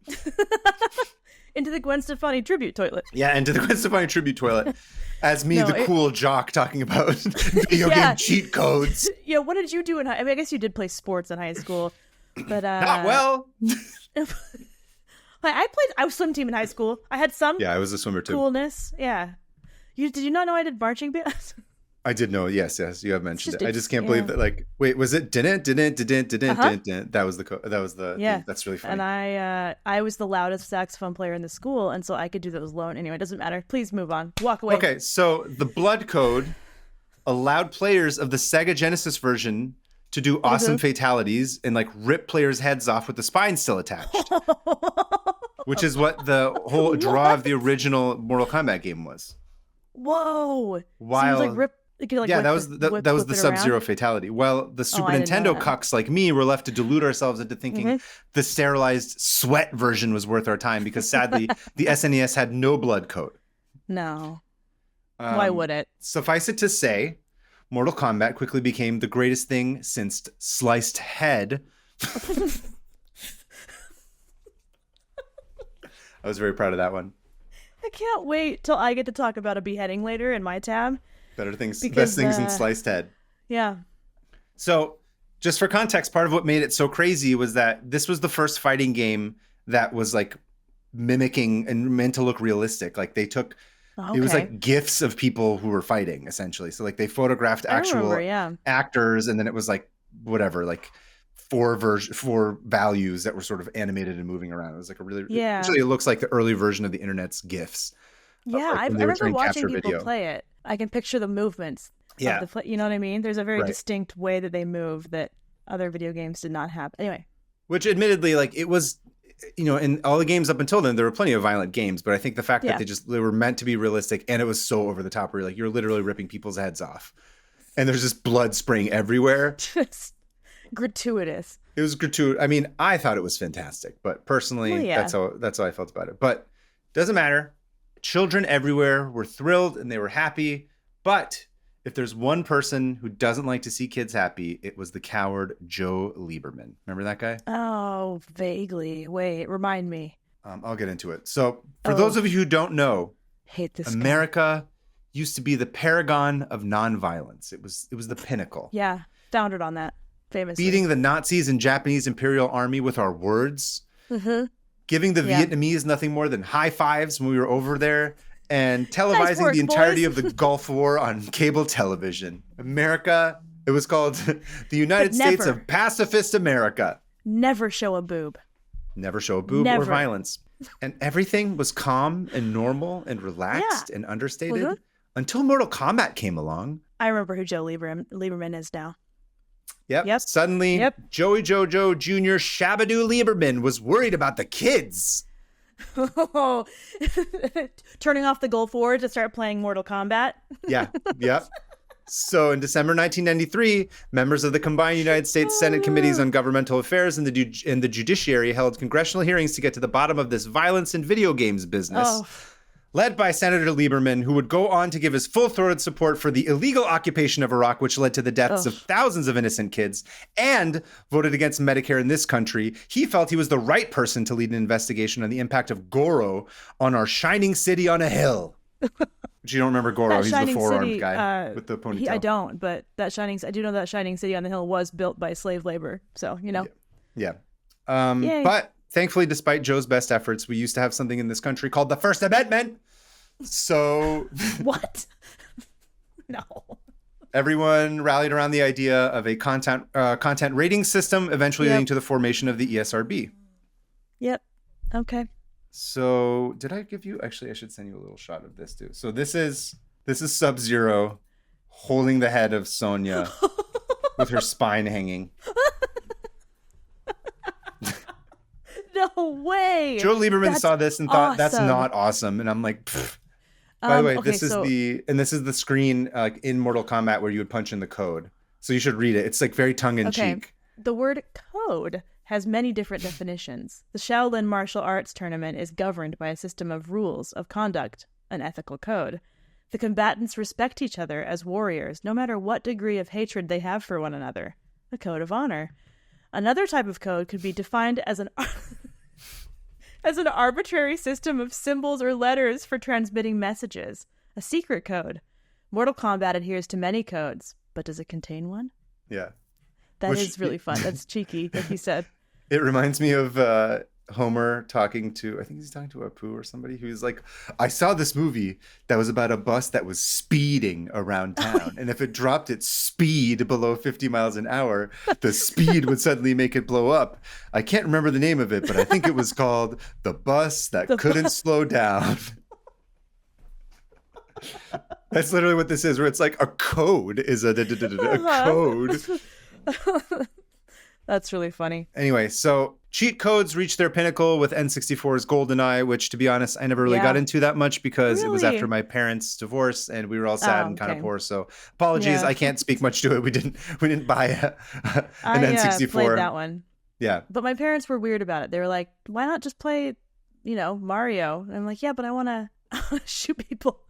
[SPEAKER 2] Into the Gwen Stefani tribute toilet.
[SPEAKER 1] Yeah, into the Gwen Stefani tribute toilet. As me, the cool jock, talking about video game cheat codes.
[SPEAKER 2] Yeah, what did you do in high? I mean, I guess you did play sports in high school, but
[SPEAKER 1] not well.
[SPEAKER 2] I was swim team in high school. I had some.
[SPEAKER 1] Yeah, I was a swimmer too.
[SPEAKER 2] Coolness. Yeah. Did you not know I did marching band?
[SPEAKER 1] I did know. Yes, you have mentioned it. I just can't believe that. Like, wait, was it didn't? That was the.
[SPEAKER 2] Yeah,
[SPEAKER 1] that's really funny.
[SPEAKER 2] And I was the loudest saxophone player in the school, and so I could do those alone. Anyway, it doesn't matter. Please move on. Walk away.
[SPEAKER 1] Okay, so the blood code allowed players of the Sega Genesis version to do awesome fatalities and like rip players' heads off with the spine still attached. Which is what the whole draw of the original Mortal Kombat game was.
[SPEAKER 2] Whoa!
[SPEAKER 1] While
[SPEAKER 2] so rip.
[SPEAKER 1] That was the Sub-Zero fatality. Well, the Super Nintendo cucks like me were left to delude ourselves into thinking the sterilized sweat version was worth our time because sadly the SNES had no blood code.
[SPEAKER 2] No. Why would it?
[SPEAKER 1] Suffice it to say, Mortal Kombat quickly became the greatest thing since sliced head. I was very proud of that one.
[SPEAKER 2] I can't wait till I get to talk about a beheading later in my tab.
[SPEAKER 1] Best things in sliced head.
[SPEAKER 2] Yeah.
[SPEAKER 1] So, just for context, part of what made it so crazy was that this was the first fighting game that was like mimicking and meant to look realistic. Like they took, it was like GIFs of people who were fighting essentially. So like they photographed actual actors, and then it was like whatever, like four values that were sort of animated and moving around. It was like a really, usually it looks like the early version of the internet's GIFs.
[SPEAKER 2] Yeah, I remember watching people play it. I can picture the movements.
[SPEAKER 1] Yeah.
[SPEAKER 2] You know what I mean? There's a very distinct way that they move that other video games did not have. Anyway.
[SPEAKER 1] Which admittedly, like it was in all the games up until then, there were plenty of violent games, but I think the fact that they were meant to be realistic, and it was so over the top where you're literally ripping people's heads off. And there's just blood spraying everywhere.
[SPEAKER 2] Just gratuitous.
[SPEAKER 1] It was gratuitous. I mean, I thought it was fantastic, but personally, that's how I felt about it. But doesn't matter. Children everywhere were thrilled and they were happy. But if there's one person who doesn't like to see kids happy, it was the coward Joe Lieberman. Remember that guy?
[SPEAKER 2] Oh, vaguely. Wait, remind me.
[SPEAKER 1] I'll get into it. So for those of you who don't know,
[SPEAKER 2] hate this
[SPEAKER 1] America used to be the paragon of nonviolence. It was the pinnacle.
[SPEAKER 2] Yeah, founded on that, famously.
[SPEAKER 1] Beating the Nazis and Japanese Imperial Army with our words. Mm-hmm. Giving the Vietnamese nothing more than high fives when we were over there. And televising the entirety of the Gulf War on cable television. America, it was called the United States of Pacifist America.
[SPEAKER 2] Never show a boob.
[SPEAKER 1] Never show a boob or violence. And everything was calm and normal and relaxed and understated until Mortal Kombat came along.
[SPEAKER 2] I remember who Joe Lieberman is now.
[SPEAKER 1] Yep. Suddenly, Joey Jojo Jr. Shabadoo Lieberman was worried about the kids.
[SPEAKER 2] Turning off the Gulf War to start playing Mortal Kombat.
[SPEAKER 1] Yeah. So in December 1993, members of the combined United States Senate Committees on Governmental Affairs and the Judiciary held congressional hearings to get to the bottom of this violence in video games business. Led by Senator Lieberman, who would go on to give his full-throated support for the illegal occupation of Iraq, which led to the deaths of thousands of innocent kids, and voted against Medicare in this country. He felt he was the right person to lead an investigation on the impact of Goro on our shining city on a hill. Which you don't remember Goro. He's the four-armed guy with the ponytail.
[SPEAKER 2] I don't, but I do know that shining city on the hill was built by slave labor. So,
[SPEAKER 1] Yeah. But thankfully, despite Joe's best efforts, we used to have something in this country called the First Amendment. So
[SPEAKER 2] what? No.
[SPEAKER 1] Everyone rallied around the idea of a content rating system, eventually leading to the formation of the ESRB.
[SPEAKER 2] Yep. Okay.
[SPEAKER 1] So did I give you? Actually, I should send you a little shot of this too. So this is Sub-Zero holding the head of Sonya with her spine hanging.
[SPEAKER 2] No way.
[SPEAKER 1] Joe Lieberman saw this and thought that's not awesome, and I'm like, pfft. By the way, this is the screen in Mortal Kombat where you would punch in the code. So you should read it. It's very tongue in cheek.
[SPEAKER 2] The word code has many different definitions. The Shaolin martial arts tournament is governed by a system of rules of conduct, an ethical code. The combatants respect each other as warriors, no matter what degree of hatred they have for one another. A code of honor. Another type of code could be defined as an arbitrary system of symbols or letters for transmitting messages. A secret code. Mortal Kombat adheres to many codes, but does it contain one?
[SPEAKER 1] Yeah.
[SPEAKER 2] That is really fun. That's cheeky, like you said.
[SPEAKER 1] It reminds me of Homer talking to, I think he's talking to Apu or somebody who's like, I saw this movie that was about a bus that was speeding around town. And if it dropped its speed below 50 miles an hour, the speed would suddenly make it blow up. I can't remember the name of it, but I think it was called The Bus That Couldn't Slow Down. That's literally what this is, where it's like a code is a code.
[SPEAKER 2] That's really funny.
[SPEAKER 1] Anyway, so cheat codes reached their pinnacle with N64's GoldenEye, which, to be honest, I never really got into that much because it was after my parents' divorce and we were all sad and kind of poor. So apologies, I can't speak much to it. We didn't buy an N64.
[SPEAKER 2] I played that one.
[SPEAKER 1] Yeah.
[SPEAKER 2] But my parents were weird about it. They were like, why not just play, Mario? And I'm like, yeah, but I want to shoot people.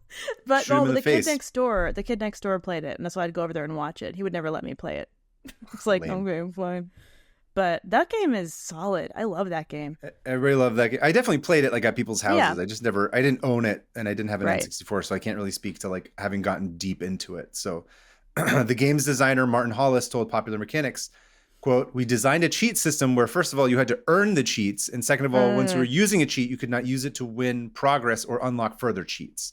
[SPEAKER 2] But the kid next door played it, and that's why I'd go over there and watch it. He would never let me play it. It's like, okay, fine. But that game is solid. I love that game.
[SPEAKER 1] I really love that game. I definitely played it at people's houses. Yeah. I didn't own it, and I didn't have an N64, so I can't really speak to having gotten deep into it. So the game's designer, Martin Hollis, told Popular Mechanics, quote, "We designed a cheat system where, first of all, you had to earn the cheats, and second of all, once you were using a cheat, you could not use it to win progress or unlock further cheats.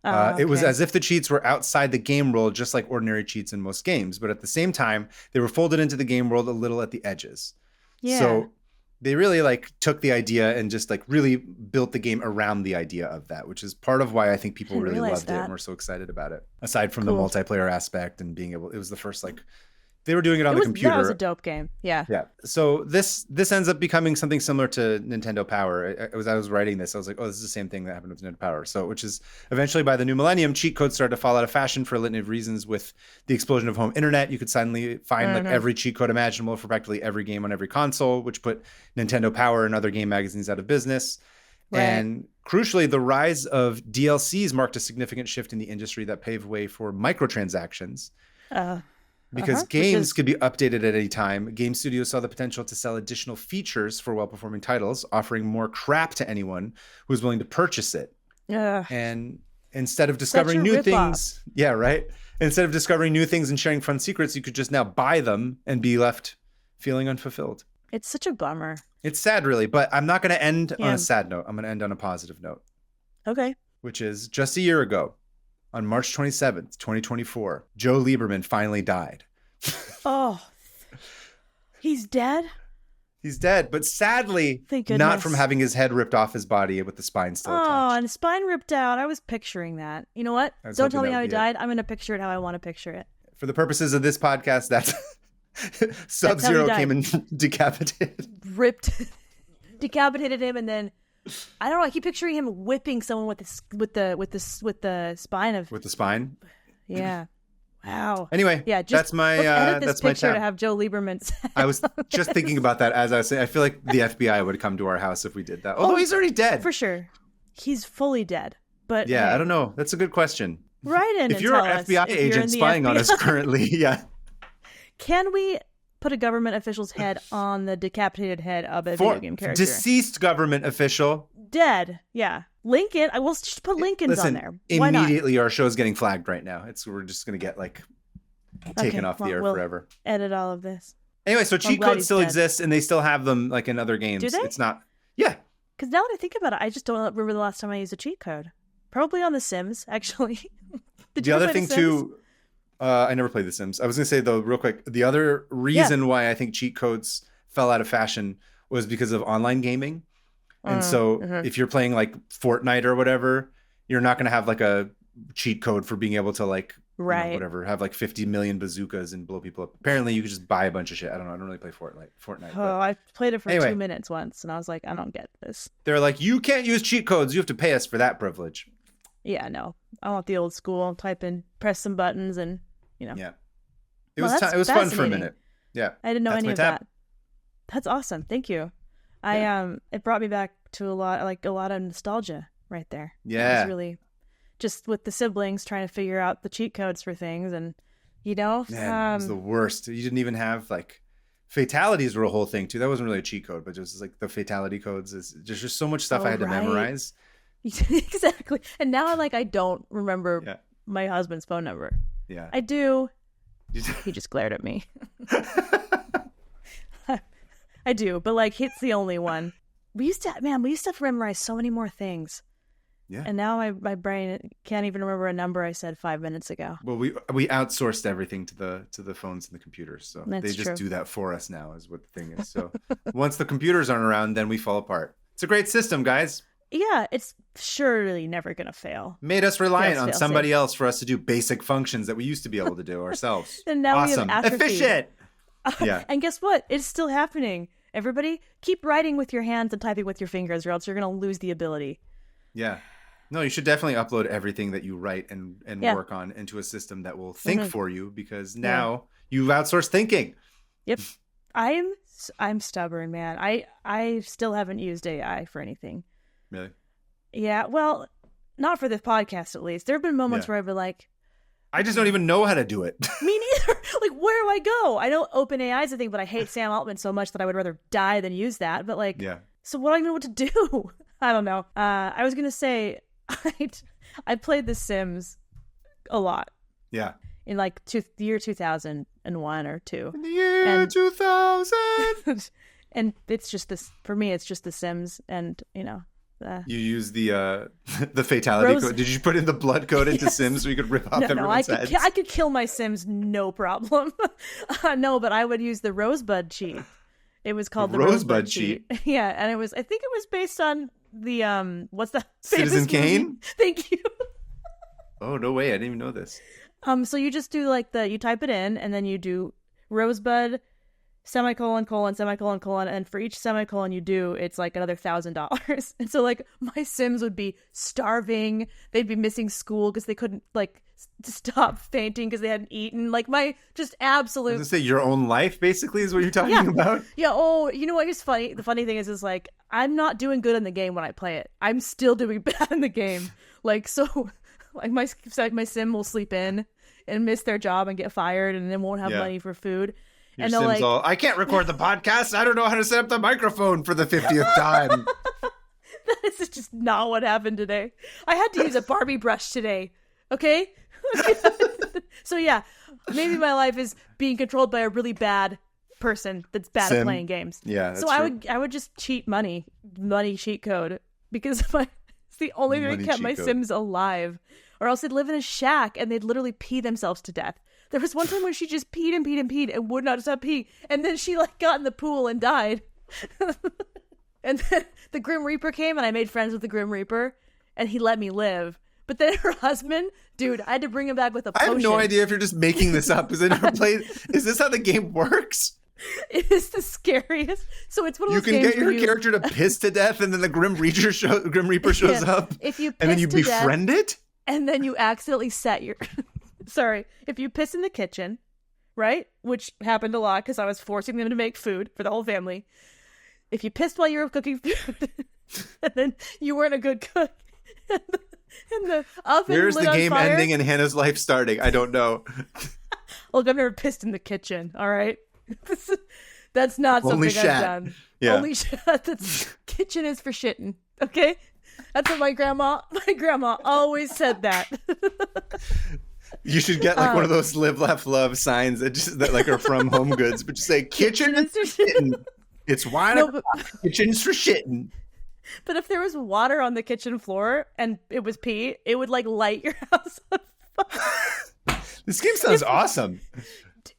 [SPEAKER 1] It was as if the cheats were outside the game world, just like ordinary cheats in most games. But at the same time, they were folded into the game world a little at the edges. Yeah. So they really took the idea and just really built the game around the idea of that, which is part of why I think people really loved it and were so excited about it. Aside from the multiplayer aspect and being able, it was the first They were doing it on the computer.
[SPEAKER 2] That was a dope game. Yeah.
[SPEAKER 1] Yeah. So this ends up becoming something similar to Nintendo Power. As I was writing this, I was like, oh, this is the same thing that happened with Nintendo Power. So, which is eventually by the new millennium, cheat codes started to fall out of fashion for a litany of reasons. With the explosion of home internet, you could suddenly find like every cheat code imaginable for practically every game on every console, which put Nintendo Power and other game magazines out of business. Right. And crucially, the rise of DLCs marked a significant shift in the industry that paved way for microtransactions. Because games could be updated at any time, game studios saw the potential to sell additional features for well-performing titles, offering more crap to anyone who was willing to purchase it. And instead of discovering new things, instead of discovering new things and sharing fun secrets, you could just now buy them and be left feeling unfulfilled.
[SPEAKER 2] It's such a bummer.
[SPEAKER 1] It's sad, really, but I'm not going to end on a sad note. I'm going to end on a positive note.
[SPEAKER 2] Okay.
[SPEAKER 1] Which is just a year ago. On March 27th, 2024, Joe Lieberman finally died.
[SPEAKER 2] Oh, he's dead?
[SPEAKER 1] He's dead, but sadly, not from having his head ripped off his body with the spine still attached.
[SPEAKER 2] Oh, and the spine ripped out. I was picturing that. You know what? Don't tell me how he died. I'm going to picture it how I want to picture it.
[SPEAKER 1] For the purposes of this podcast, that's Sub-Zero came and decapitated.
[SPEAKER 2] Decapitated him, and then I don't know. I keep picturing him whipping someone with the spine of. With
[SPEAKER 1] the spine.
[SPEAKER 2] Yeah. Wow.
[SPEAKER 1] Anyway, that's my
[SPEAKER 2] edit this picture
[SPEAKER 1] my
[SPEAKER 2] to have Joe Lieberman's.
[SPEAKER 1] I was just thinking about that as I was saying. I feel like the FBI would come to our house if we did that. Although he's already dead.
[SPEAKER 2] For sure. He's fully dead. But
[SPEAKER 1] yeah, hey, I don't know. That's a good question.
[SPEAKER 2] Write in
[SPEAKER 1] if you're an FBI agent spying on us currently,
[SPEAKER 2] can we put a government official's head on the decapitated head of a video game character?
[SPEAKER 1] Deceased government official.
[SPEAKER 2] Dead. Yeah. Lincoln. I will just put Lincoln's on there. Why
[SPEAKER 1] immediately our show's getting flagged right now. We're just gonna get taken off the air forever.
[SPEAKER 2] Edit all of this.
[SPEAKER 1] Anyway, so cheat codes still exist and they still have them like in other games.
[SPEAKER 2] Do they?
[SPEAKER 1] It's not. Yeah.
[SPEAKER 2] Because now that I think about it, I just don't remember the last time I used a cheat code. Probably on The Sims, actually.
[SPEAKER 1] The other thing too. I never played The Sims. I was going to say, though, real quick, the other reason why I think cheat codes fell out of fashion was because of online gaming. And so if you're playing like Fortnite or whatever, you're not going to have like a cheat code for being able to have like 50 million bazookas and blow people up. Apparently, you could just buy a bunch of shit. I don't know. I don't really play Fortnite.
[SPEAKER 2] I played it for 2 minutes once, and I was like, I don't get this.
[SPEAKER 1] They're like, you can't use cheat codes. You have to pay us for that privilege.
[SPEAKER 2] Yeah, no. I want the old school. Type in, press some buttons, and Yeah.
[SPEAKER 1] It was fun for a minute. Yeah.
[SPEAKER 2] I didn't know any of that. That's awesome. Thank you. It brought me back to a lot of nostalgia right there.
[SPEAKER 1] Yeah.
[SPEAKER 2] It was really just with the siblings trying to figure out the cheat codes for things, and it
[SPEAKER 1] was the worst. You didn't even have fatalities were a whole thing too. That wasn't really a cheat code, but just like the fatality codes there's just so much stuff I had to memorize.
[SPEAKER 2] Exactly. And now I don't remember my husband's phone number.
[SPEAKER 1] Yeah.
[SPEAKER 2] I do. He just glared at me. I do, but it's the only one. We used to have to memorize so many more things.
[SPEAKER 1] Yeah.
[SPEAKER 2] And now my brain can't even remember a number I said 5 minutes ago.
[SPEAKER 1] Well, we outsourced everything to the phones and the computers, so
[SPEAKER 2] That's
[SPEAKER 1] they just
[SPEAKER 2] true.
[SPEAKER 1] do that for us now, is what the thing is. So once the computers aren't around, then we fall apart. It's a great system, guys.
[SPEAKER 2] Yeah, it's surely never gonna fail.
[SPEAKER 1] Made us reliant on somebody else for us to do basic functions that we used to be able to do ourselves.
[SPEAKER 2] And now
[SPEAKER 1] awesome.
[SPEAKER 2] We have atrophy.
[SPEAKER 1] Efficient. Yeah.
[SPEAKER 2] And guess what? It's still happening. Everybody, keep writing with your hands and typing with your fingers, or else you're gonna lose the ability.
[SPEAKER 1] Yeah. No, you should definitely upload everything that you write and work on into a system that will think for you, because now you've outsourced thinking.
[SPEAKER 2] Yep. I'm stubborn, man. I still haven't used AI for anything.
[SPEAKER 1] Really?
[SPEAKER 2] Yeah, well, not for this podcast, at least. There have been moments where I've been like,
[SPEAKER 1] I just don't even know how to do it.
[SPEAKER 2] Me neither. Where do I go? I know OpenAI is a thing, but I hate Sam Altman so much that I would rather die than use that. But so what do I even know what to do? I don't know. I was going to say, I played The Sims a lot.
[SPEAKER 1] Yeah.
[SPEAKER 2] In the year 2001 or 2.
[SPEAKER 1] In the year 2000.
[SPEAKER 2] And it's just this, for me, it's just The Sims, and, you
[SPEAKER 1] use the fatality code. Did you put in the blood code into Sims so you could rip off everyone's heads?
[SPEAKER 2] I could kill my Sims, no problem. No, but I would use the Rosebud cheat. It was called the Rosebud cheat. Yeah, and I think it was based on the what's the
[SPEAKER 1] Citizen Kane?
[SPEAKER 2] Thank you.
[SPEAKER 1] Oh, no way. I didn't even know this.
[SPEAKER 2] So you just do you type it in, and then you do Rosebud, semicolon, colon, semicolon, colon, and for each semicolon you do, it's like another $1,000. And so like my Sims would be starving. They'd be missing school because they couldn't like stop fainting because they hadn't eaten. Like my just absolute.
[SPEAKER 1] I was gonna say your own life basically is what you're talking about.
[SPEAKER 2] Yeah. Oh, you know what is funny? The funny thing is like I'm not doing good in the game when I play it. I'm still doing bad in the game. Like so, like my Sim will sleep in and miss their job and get fired, and then won't have money for food.
[SPEAKER 1] Your
[SPEAKER 2] and
[SPEAKER 1] Sims
[SPEAKER 2] like,
[SPEAKER 1] I can't record the podcast. I don't know how to set up the microphone for the 50th time.
[SPEAKER 2] That is just not what happened today. I had to use a Barbie brush today. Okay? So yeah, maybe my life is being controlled by a really bad person that's bad at playing games.
[SPEAKER 1] Yeah. That's
[SPEAKER 2] so
[SPEAKER 1] true.
[SPEAKER 2] I would just cheat money cheat code because it's the only thing that kept my Sims alive. Or else they'd live in a shack and they'd literally pee themselves to death. There was one time when she just peed and peed and peed and would not stop pee. And then she like got in the pool and died. And then the Grim Reaper came and I made friends with the Grim Reaper and he let me live. But then her husband, dude, I had to bring him back with a potion.
[SPEAKER 1] I have no idea if you're just making this up because I never played. Is this how the game works?
[SPEAKER 2] It is the scariest. So it's one of those games
[SPEAKER 1] you can get your character to piss to death and then the Grim Reaper shows up.
[SPEAKER 2] If you piss
[SPEAKER 1] and then you
[SPEAKER 2] to
[SPEAKER 1] befriend
[SPEAKER 2] death,
[SPEAKER 1] it?
[SPEAKER 2] And then you accidentally set your... Sorry. If you piss in the kitchen, right? Which happened a lot because I was forcing them to make food for the whole family. If you pissed while you were cooking food, and then you weren't a good cook, and the oven
[SPEAKER 1] Where's
[SPEAKER 2] lit
[SPEAKER 1] the
[SPEAKER 2] on
[SPEAKER 1] game
[SPEAKER 2] fire,
[SPEAKER 1] ending and Hannah's life starting? I don't know.
[SPEAKER 2] Look, I've never pissed in the kitchen, all right? That's not
[SPEAKER 1] Only
[SPEAKER 2] something I've
[SPEAKER 1] shat.
[SPEAKER 2] done.
[SPEAKER 1] Yeah.
[SPEAKER 2] Only shat. Kitchen is for shitting, okay? That's what my grandma always said that.
[SPEAKER 1] You should get like one of those live, laugh, love signs that like are from Home Goods, but just say kitchen is for shitting. It's wine. Kitchen's for shitting.
[SPEAKER 2] But if there was water on the kitchen floor and it was pee, it would like light your house on fire.
[SPEAKER 1] This game sounds awesome.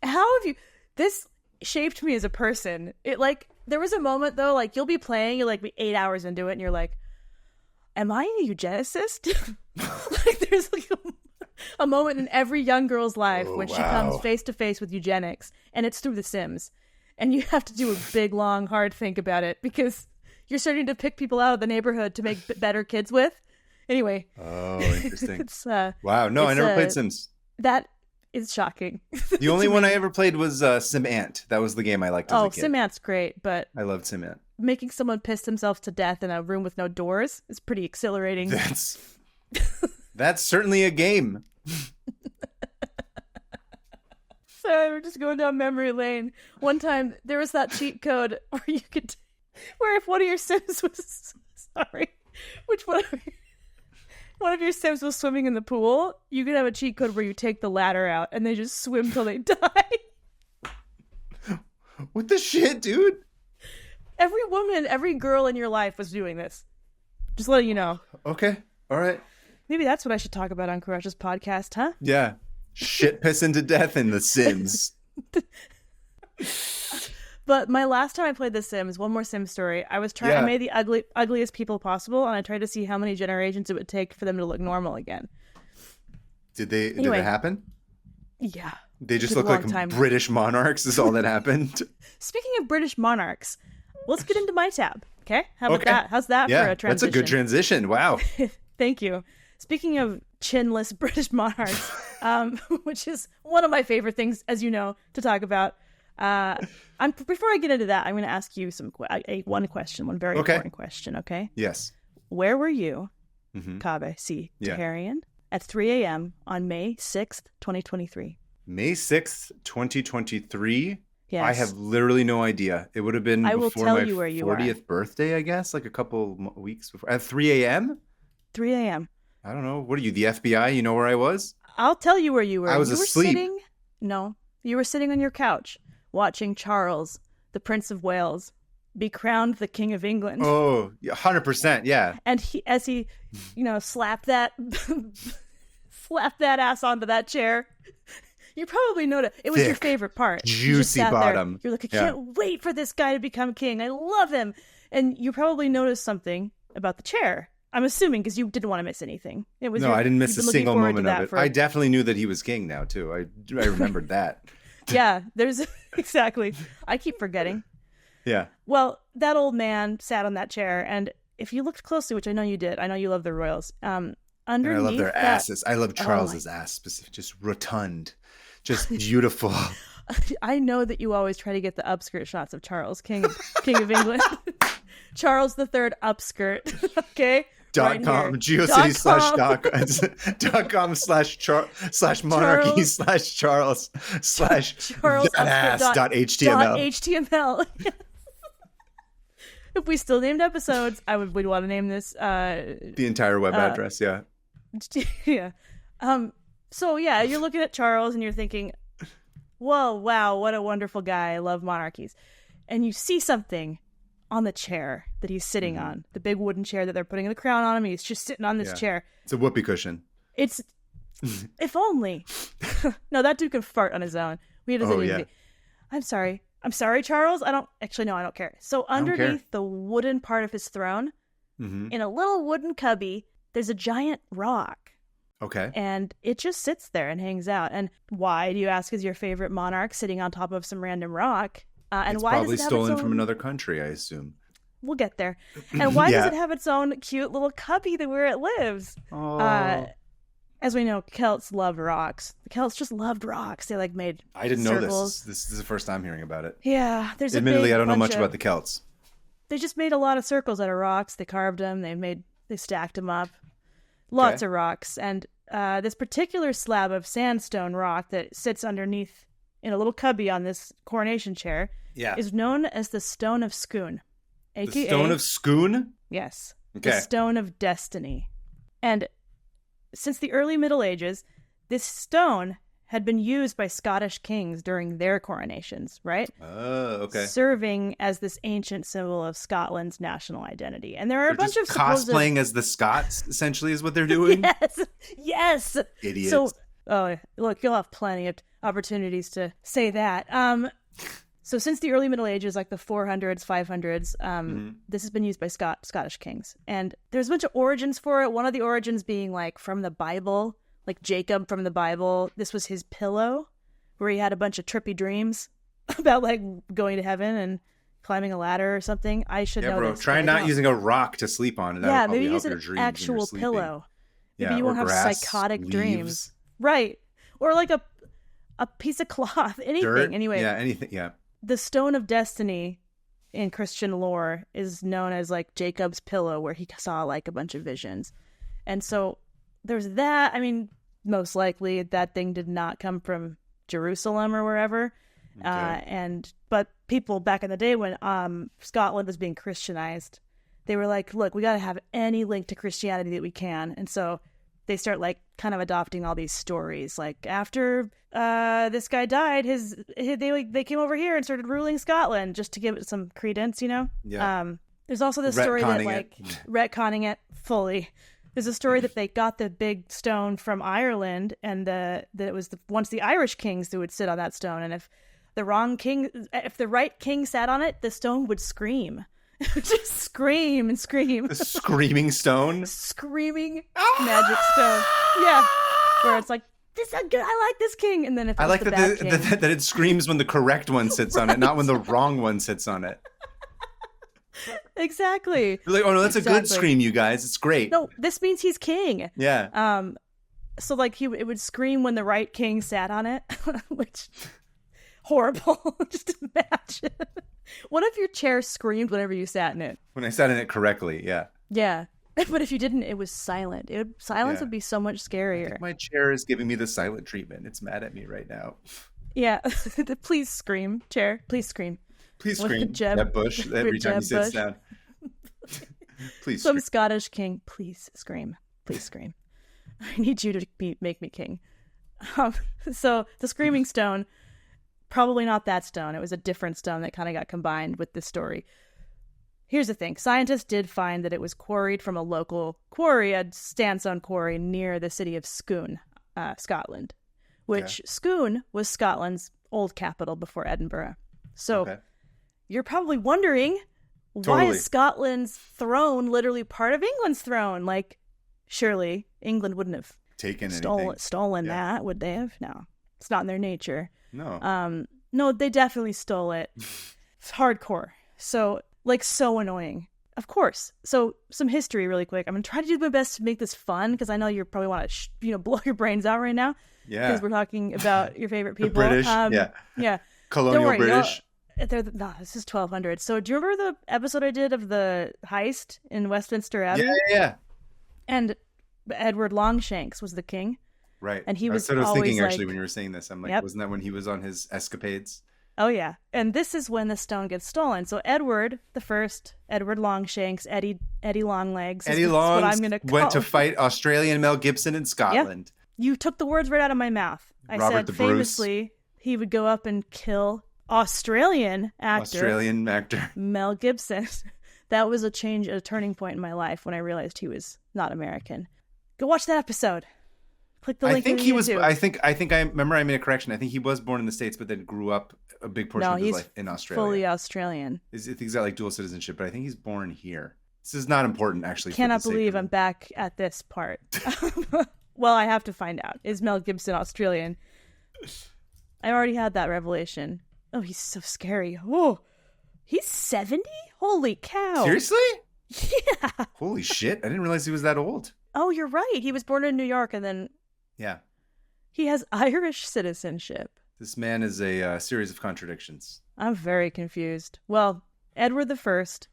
[SPEAKER 2] How have you... This shaped me as a person. It like... There was a moment though, like you'll be playing, you'll like be 8 hours into it and you're like, am I a eugenicist? Like there's like a moment in every young girl's life when she comes face to face with eugenics, and it's through The Sims. And you have to do a big, long, hard think about it because you're starting to pick people out of the neighborhood to make better kids with. Anyway.
[SPEAKER 1] Oh, interesting.
[SPEAKER 2] It's,
[SPEAKER 1] wow. No, I never played Sims.
[SPEAKER 2] That is shocking.
[SPEAKER 1] The only one I ever played was Sim Ant. That was the game I liked as a kid.
[SPEAKER 2] Sim Ant's great, but
[SPEAKER 1] I loved Sim Ant.
[SPEAKER 2] Making someone piss themselves to death in a room with no doors is pretty exhilarating.
[SPEAKER 1] That's certainly a game.
[SPEAKER 2] Sorry, we're just going down memory lane. One time, there was that cheat code where if one of your Sims was, one of your Sims was swimming in the pool, you could have a cheat code where you take the ladder out and they just swim till they die.
[SPEAKER 1] What the shit, dude?
[SPEAKER 2] Every girl in your life was doing this. Just letting you know.
[SPEAKER 1] Okay. All right.
[SPEAKER 2] Maybe that's what I should talk about on Karash's podcast, huh?
[SPEAKER 1] Yeah. Shit pissing to death in The Sims.
[SPEAKER 2] But my last time I played The Sims, one more Sim story, I made the ugliest people possible, and I tried to see how many generations it would take for them to look normal again. Did it
[SPEAKER 1] happen?
[SPEAKER 2] Yeah.
[SPEAKER 1] They just look like British monarchs is all that happened.
[SPEAKER 2] Speaking of British monarchs, let's get into my tab. Okay? How about that? How's that for a transition?
[SPEAKER 1] That's a good transition. Wow.
[SPEAKER 2] Thank you. Speaking of chinless British monarchs, which is one of my favorite things, as you know, to talk about. Before I get into that, I'm going to ask you one question, one very important question, okay?
[SPEAKER 1] Yes.
[SPEAKER 2] Where were you, Kaveh, Taherian, at 3 a.m. on May 6th, 2023?
[SPEAKER 1] May 6th, 2023?
[SPEAKER 2] Yes.
[SPEAKER 1] I have literally no idea. It would have been before my 40th birthday, I guess, like a couple weeks before. At 3 a.m.?
[SPEAKER 2] 3 a.m.
[SPEAKER 1] I don't know. What are you, the FBI? You know where I was?
[SPEAKER 2] I'll tell you where you were.
[SPEAKER 1] I was asleep.
[SPEAKER 2] You were sitting on your couch watching Charles, the Prince of Wales, be crowned the King of England.
[SPEAKER 1] Oh, 100%, yeah.
[SPEAKER 2] And as he, slapped that ass onto that chair. You probably noticed it was
[SPEAKER 1] thick,
[SPEAKER 2] your favorite part.
[SPEAKER 1] Juicy bottom.
[SPEAKER 2] You're like, I can't wait for this guy to become king. I love him. And you probably noticed something about the chair. I'm assuming because you didn't want to miss anything.
[SPEAKER 1] I didn't miss a single moment of it. I definitely knew that he was king now too. I remembered that.
[SPEAKER 2] Yeah, there's exactly. I keep forgetting.
[SPEAKER 1] Yeah.
[SPEAKER 2] Well, that old man sat on that chair, and if you looked closely, which I know you did, I know you love the royals.
[SPEAKER 1] And
[SPEAKER 2] Underneath
[SPEAKER 1] I love their
[SPEAKER 2] that,
[SPEAKER 1] asses. I love Charles's ass, specific, just rotund, just beautiful.
[SPEAKER 2] I know that you always try to get the upskirt shots of Charles, King of England. Charles III upskirt. Okay.
[SPEAKER 1] .com, GeoCity /.com / monarchy / Charles / that ass .html.
[SPEAKER 2] .html. If we still named episodes, we'd want to name this
[SPEAKER 1] the entire web address. Yeah.
[SPEAKER 2] Yeah. So yeah, you're looking at Charles and you're thinking, whoa, wow, what a wonderful guy. I love monarchies. And you see something on the chair that he's sitting on, the big wooden chair that they're putting the crown on him. He's just sitting on this chair.
[SPEAKER 1] It's a whoopee cushion.
[SPEAKER 2] It's, if only. No, that dude can fart on his own. I'm sorry, Charles. I don't care. So underneath the wooden part of his throne, in a little wooden cubby, there's a giant rock.
[SPEAKER 1] Okay.
[SPEAKER 2] And it just sits there and hangs out. And why, do you ask, is your favorite monarch sitting on top of some random rock? And
[SPEAKER 1] it's
[SPEAKER 2] why
[SPEAKER 1] probably
[SPEAKER 2] does it have
[SPEAKER 1] stolen
[SPEAKER 2] its own...
[SPEAKER 1] from another country, I assume.
[SPEAKER 2] We'll get there. And why does it have its own cute little cubby where it lives?
[SPEAKER 1] Oh.
[SPEAKER 2] As we know, Celts love rocks. The Celts just loved rocks. They made
[SPEAKER 1] I didn't
[SPEAKER 2] circles.
[SPEAKER 1] know this. This is the first time hearing about it.
[SPEAKER 2] Yeah, there's
[SPEAKER 1] admittedly I don't know much about the Celts.
[SPEAKER 2] They just made a lot of circles out of rocks. They carved them. They stacked them up. Lots of rocks. And this particular slab of sandstone rock that sits underneath in a little cubby on this coronation chair is known as the Stone of Scone. AKA,
[SPEAKER 1] the Stone of Scone?
[SPEAKER 2] Yes.
[SPEAKER 1] Okay.
[SPEAKER 2] The Stone of Destiny. And since the early Middle Ages, this stone had been used by Scottish kings during their coronations, right?
[SPEAKER 1] Oh, okay.
[SPEAKER 2] Serving as this ancient symbol of Scotland's national identity. And there are a bunch of
[SPEAKER 1] cosplaying as the Scots, essentially, is what they're doing?
[SPEAKER 2] Yes!
[SPEAKER 1] Idiots.
[SPEAKER 2] So, look, you'll have plenty of opportunities to say that. So since the early Middle Ages, like the 400s, 500s, this has been used by Scottish kings. And there's a bunch of origins for it. One of the origins being from the Bible, like Jacob from the Bible. This was his pillow, where he had a bunch of trippy dreams about going to heaven and climbing a ladder or something. I should know this.
[SPEAKER 1] Try not using a rock to sleep on.
[SPEAKER 2] Yeah, maybe use an actual pillow. Maybe you won't have psychotic dreams. Right. Or a piece of cloth, anything.
[SPEAKER 1] Dirt?
[SPEAKER 2] Anyway.
[SPEAKER 1] Yeah, anything. Yeah.
[SPEAKER 2] The Stone of Destiny in Christian lore is known as Jacob's pillow, where he saw a bunch of visions. And so there's that. I mean, most likely that thing did not come from Jerusalem or wherever.
[SPEAKER 1] Okay.
[SPEAKER 2] But people back in the day when Scotland was being Christianized, they were like, look, we got to have any link to Christianity that we can. And so they start kind of adopting all these stories. After this guy died, they came over here and started ruling Scotland just to give it some credence,
[SPEAKER 1] Yeah.
[SPEAKER 2] There's also this story that retconning it fully. There's a story that they got the big stone from Ireland, and that it was once the Irish kings who would sit on that stone, and if the right king sat on it, the stone would scream. Just scream and scream.
[SPEAKER 1] The screaming stone?
[SPEAKER 2] Screaming magic stone. Yeah. Where it's this I like this king. And then if
[SPEAKER 1] I like that it screams when the correct one sits on it, not when the wrong one sits on it.
[SPEAKER 2] Exactly.
[SPEAKER 1] You're like, oh no, that's a good scream, you guys. It's great.
[SPEAKER 2] No, this means he's king.
[SPEAKER 1] Yeah.
[SPEAKER 2] So it would scream when the right king sat on it, which horrible. Just imagine. What if your chair screamed whenever you sat in it?
[SPEAKER 1] When I sat in it correctly, yeah.
[SPEAKER 2] Yeah. But if you didn't, it was silent. Silence would be so much scarier.
[SPEAKER 1] I think my chair is giving me the silent treatment. It's mad at me right now.
[SPEAKER 2] Yeah. Please scream, chair. Please scream.
[SPEAKER 1] Please scream. That bush every time he sits down. Please
[SPEAKER 2] Some Scottish king, please scream. Please scream. I need you to make me king. So the screaming stone, probably not that stone. It was a different stone that kind of got combined with this story. Here's the thing. Scientists did find that it was quarried from a local quarry, a sandstone quarry near the city of Scone, Scotland, which Scone was Scotland's old capital before Edinburgh. So you're probably wondering, why is Scotland's throne literally part of England's throne? Surely England wouldn't have stolen that, would they have? No, it's not in their nature.
[SPEAKER 1] No.
[SPEAKER 2] No, they definitely stole it. It's hardcore. So, like, so annoying. Of course. So, some history really quick. I'm going to try to do my best to make this fun because I know you probably want to, blow your brains out right now.
[SPEAKER 1] Yeah.
[SPEAKER 2] Because we're talking about your favorite people.
[SPEAKER 1] The British.
[SPEAKER 2] Yeah.
[SPEAKER 1] Colonial
[SPEAKER 2] worry,
[SPEAKER 1] British.
[SPEAKER 2] No, this is 1200. So, do you remember the episode I did of the heist in Westminster Abbey?
[SPEAKER 1] Yeah.
[SPEAKER 2] And Edward Longshanks was the king.
[SPEAKER 1] Right.
[SPEAKER 2] And he was
[SPEAKER 1] I was thinking,
[SPEAKER 2] like,
[SPEAKER 1] actually, when you were saying this, I'm like, wasn't that when he was on his escapades?
[SPEAKER 2] Oh, yeah. And this is when the stone gets stolen. So Edward the First, Edward Longshanks, Eddie Longlegs.
[SPEAKER 1] Eddie Longs
[SPEAKER 2] what I'm gonna call
[SPEAKER 1] went to fight Australian Mel Gibson in Scotland.
[SPEAKER 2] Yep. You took the words right out of my mouth. I
[SPEAKER 1] Robert
[SPEAKER 2] said
[SPEAKER 1] the
[SPEAKER 2] famously he would go up and kill Australian actor Mel Gibson. That was a turning point in my life when I realized he was not American. Go watch that episode. Click the link.
[SPEAKER 1] I think he was. I think I remember. I made a correction. I think he was born in the States, but then grew up a big portion of his life in Australia.
[SPEAKER 2] Fully Australian.
[SPEAKER 1] I think he's got like dual citizenship, but I think he's born here. This is not important, actually.
[SPEAKER 2] Cannot believe I'm back at this part. Well, I have to find out. Is Mel Gibson Australian? I already had that revelation. Oh, he's so scary. Oh, he's 70? Holy cow!
[SPEAKER 1] Seriously?
[SPEAKER 2] Yeah.
[SPEAKER 1] Holy shit! I didn't realize he was that old.
[SPEAKER 2] Oh, you're right. He was born in New York, and then.
[SPEAKER 1] Yeah.
[SPEAKER 2] He has Irish citizenship.
[SPEAKER 1] This man is a series of contradictions.
[SPEAKER 2] I'm very confused. Well, Edward the First.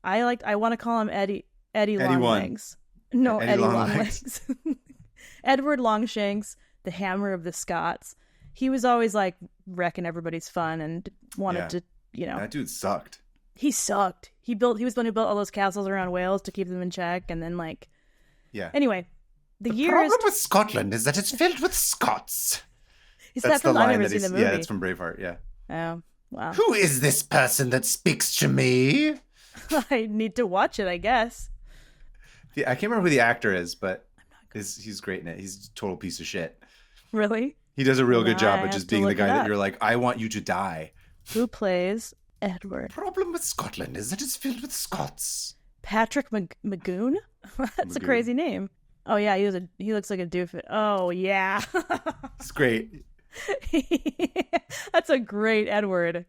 [SPEAKER 2] I want to call him Eddie Longlegs. No, Eddie Longlegs. Edward Longshanks, the Hammer of the Scots. He was always like wrecking everybody's fun and wanted to,
[SPEAKER 1] That dude sucked.
[SPEAKER 2] He sucked. He was the one who built all those castles around Wales to keep them in check, and then like.
[SPEAKER 1] Yeah.
[SPEAKER 2] Anyway, the
[SPEAKER 1] problem with Scotland is that it's filled with Scots.
[SPEAKER 2] I've never seen the movie.
[SPEAKER 1] Yeah, it's from Braveheart. Yeah.
[SPEAKER 2] Oh, wow.
[SPEAKER 1] Who is this person that speaks to me?
[SPEAKER 2] I need to watch it, I guess.
[SPEAKER 1] Yeah, I can't remember who the actor is, but he's great in it. He's a total piece of shit.
[SPEAKER 2] Really?
[SPEAKER 1] He does a real good job of just being the guy that you're like, I want you to die.
[SPEAKER 2] Who plays Edward?
[SPEAKER 1] The problem with Scotland is that it's filled with Scots.
[SPEAKER 2] Patrick Magoon? That's a crazy name. Oh yeah, he looks like a doofus. Oh yeah.
[SPEAKER 1] It's great.
[SPEAKER 2] That's a great Edward.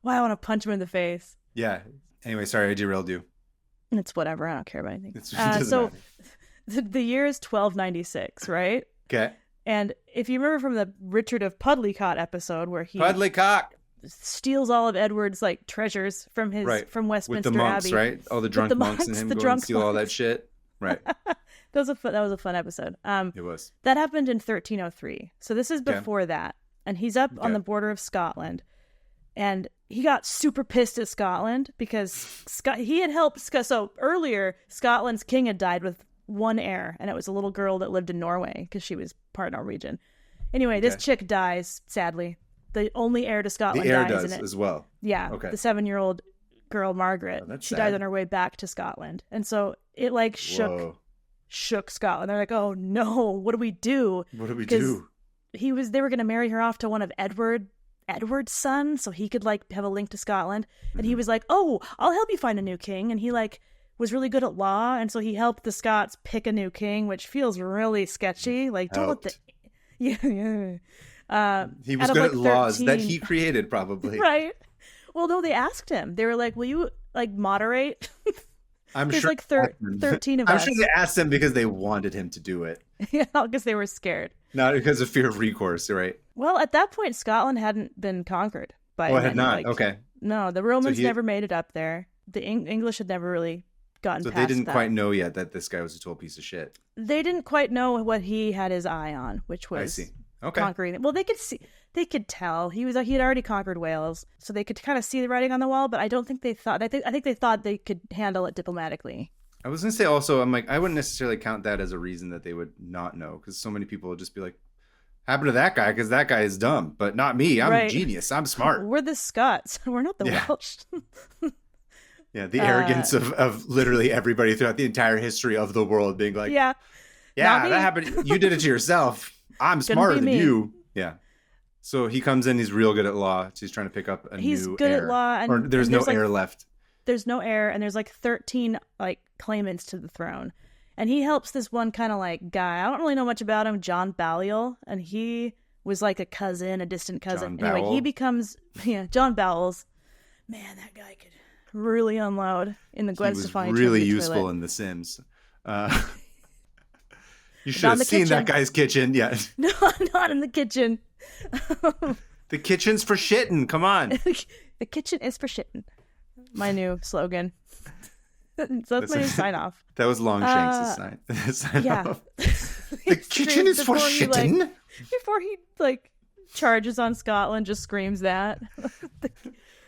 [SPEAKER 2] Why I want to punch him in the face.
[SPEAKER 1] Yeah. Anyway, sorry I derailed you.
[SPEAKER 2] It's whatever. I don't care about anything.
[SPEAKER 1] So
[SPEAKER 2] the year is 1296, right?
[SPEAKER 1] Okay.
[SPEAKER 2] And if you remember from the Richard of Pudleycott episode where he steals all of Edward's like treasures from from Westminster
[SPEAKER 1] with the monks,
[SPEAKER 2] Abbey,
[SPEAKER 1] right? All the drunk monks and him going and steal all that shit. Right.
[SPEAKER 2] That was a fun episode.
[SPEAKER 1] It was.
[SPEAKER 2] That happened in 1303. So this is before that. And he's up on the border of Scotland. And he got super pissed at Scotland because he had helped. So earlier, Scotland's king had died with one heir, and it was a little girl that lived in Norway because she was part Norwegian. Anyway, this chick dies, sadly. The only heir to Scotland dies.
[SPEAKER 1] The heir does as well.
[SPEAKER 2] Yeah. Okay. The 7-year-old girl, Margaret. She dies on her way back to Scotland. And so it like shook Scotland. They're like, oh no, what do we do?
[SPEAKER 1] What do we do?
[SPEAKER 2] They were going to marry her off to one of Edward's son, so he could like have a link to Scotland. And he was like, oh, I'll help you find a new king. And he like was really good at law, and so he helped the Scots pick a new king, which feels really sketchy. Like, don't let the
[SPEAKER 1] he was good at laws that he created, probably.
[SPEAKER 2] Right. Well, no, they asked him. They were like, will you like moderate?
[SPEAKER 1] I'm
[SPEAKER 2] There's
[SPEAKER 1] sure
[SPEAKER 2] like 13 of us.
[SPEAKER 1] I'm sure they asked him because they wanted him to do it.
[SPEAKER 2] Yeah, because they were scared.
[SPEAKER 1] Not because of fear of recourse, right?
[SPEAKER 2] Well, at that point, Scotland hadn't been conquered by.
[SPEAKER 1] Oh, it had not. Okay.
[SPEAKER 2] No, the Romans never made it up there. The English had never really gotten past that.
[SPEAKER 1] So they didn't quite know yet that this guy was a total piece of shit.
[SPEAKER 2] They didn't quite know what he had his eye on, which was conquering. Well, they could tell he had already conquered Wales, so they could kind of see the writing on the wall. But I don't think they thought. I think they thought they could handle it diplomatically.
[SPEAKER 1] I was gonna say also, I'm like, I wouldn't necessarily count that as a reason that they would not know, because so many people would just be like, happened to that guy because that guy is dumb, but not me. I'm a genius. I'm smart.
[SPEAKER 2] We're the Scots. We're not the Welsh.
[SPEAKER 1] Yeah, the arrogance of literally everybody throughout the entire history of the world being like, yeah, that happened. You did it to yourself. I'm smarter than you. Yeah. So he comes in. He's real good at law. So he's trying to pick up a new heir. He's good at law. And there's no heir left.
[SPEAKER 2] There's no heir, and there's like 13 like claimants to the throne. And he helps this one kind of like guy. I don't really know much about him, John Balliol, and he was like a cousin, a distant cousin.
[SPEAKER 1] John
[SPEAKER 2] Anyway,
[SPEAKER 1] Bowell.
[SPEAKER 2] he becomes John Bowles. Man, that guy could really unload in the Gwen
[SPEAKER 1] He was
[SPEAKER 2] Stefani
[SPEAKER 1] really
[SPEAKER 2] tribute
[SPEAKER 1] useful
[SPEAKER 2] toilet.
[SPEAKER 1] in The Sims. You should
[SPEAKER 2] Not
[SPEAKER 1] have
[SPEAKER 2] the
[SPEAKER 1] seen that
[SPEAKER 2] kitchen.
[SPEAKER 1] guy's kitchen. Yeah.
[SPEAKER 2] No, not in the kitchen.
[SPEAKER 1] The kitchen's for shitting. Come on.
[SPEAKER 2] The kitchen is for shitting. My new slogan. So that's my new sign off.
[SPEAKER 1] That was Longshanks' sign
[SPEAKER 2] Yeah.
[SPEAKER 1] off. The kitchen is for
[SPEAKER 2] Before he,
[SPEAKER 1] shitting?
[SPEAKER 2] before he charges on Scotland, just screams that.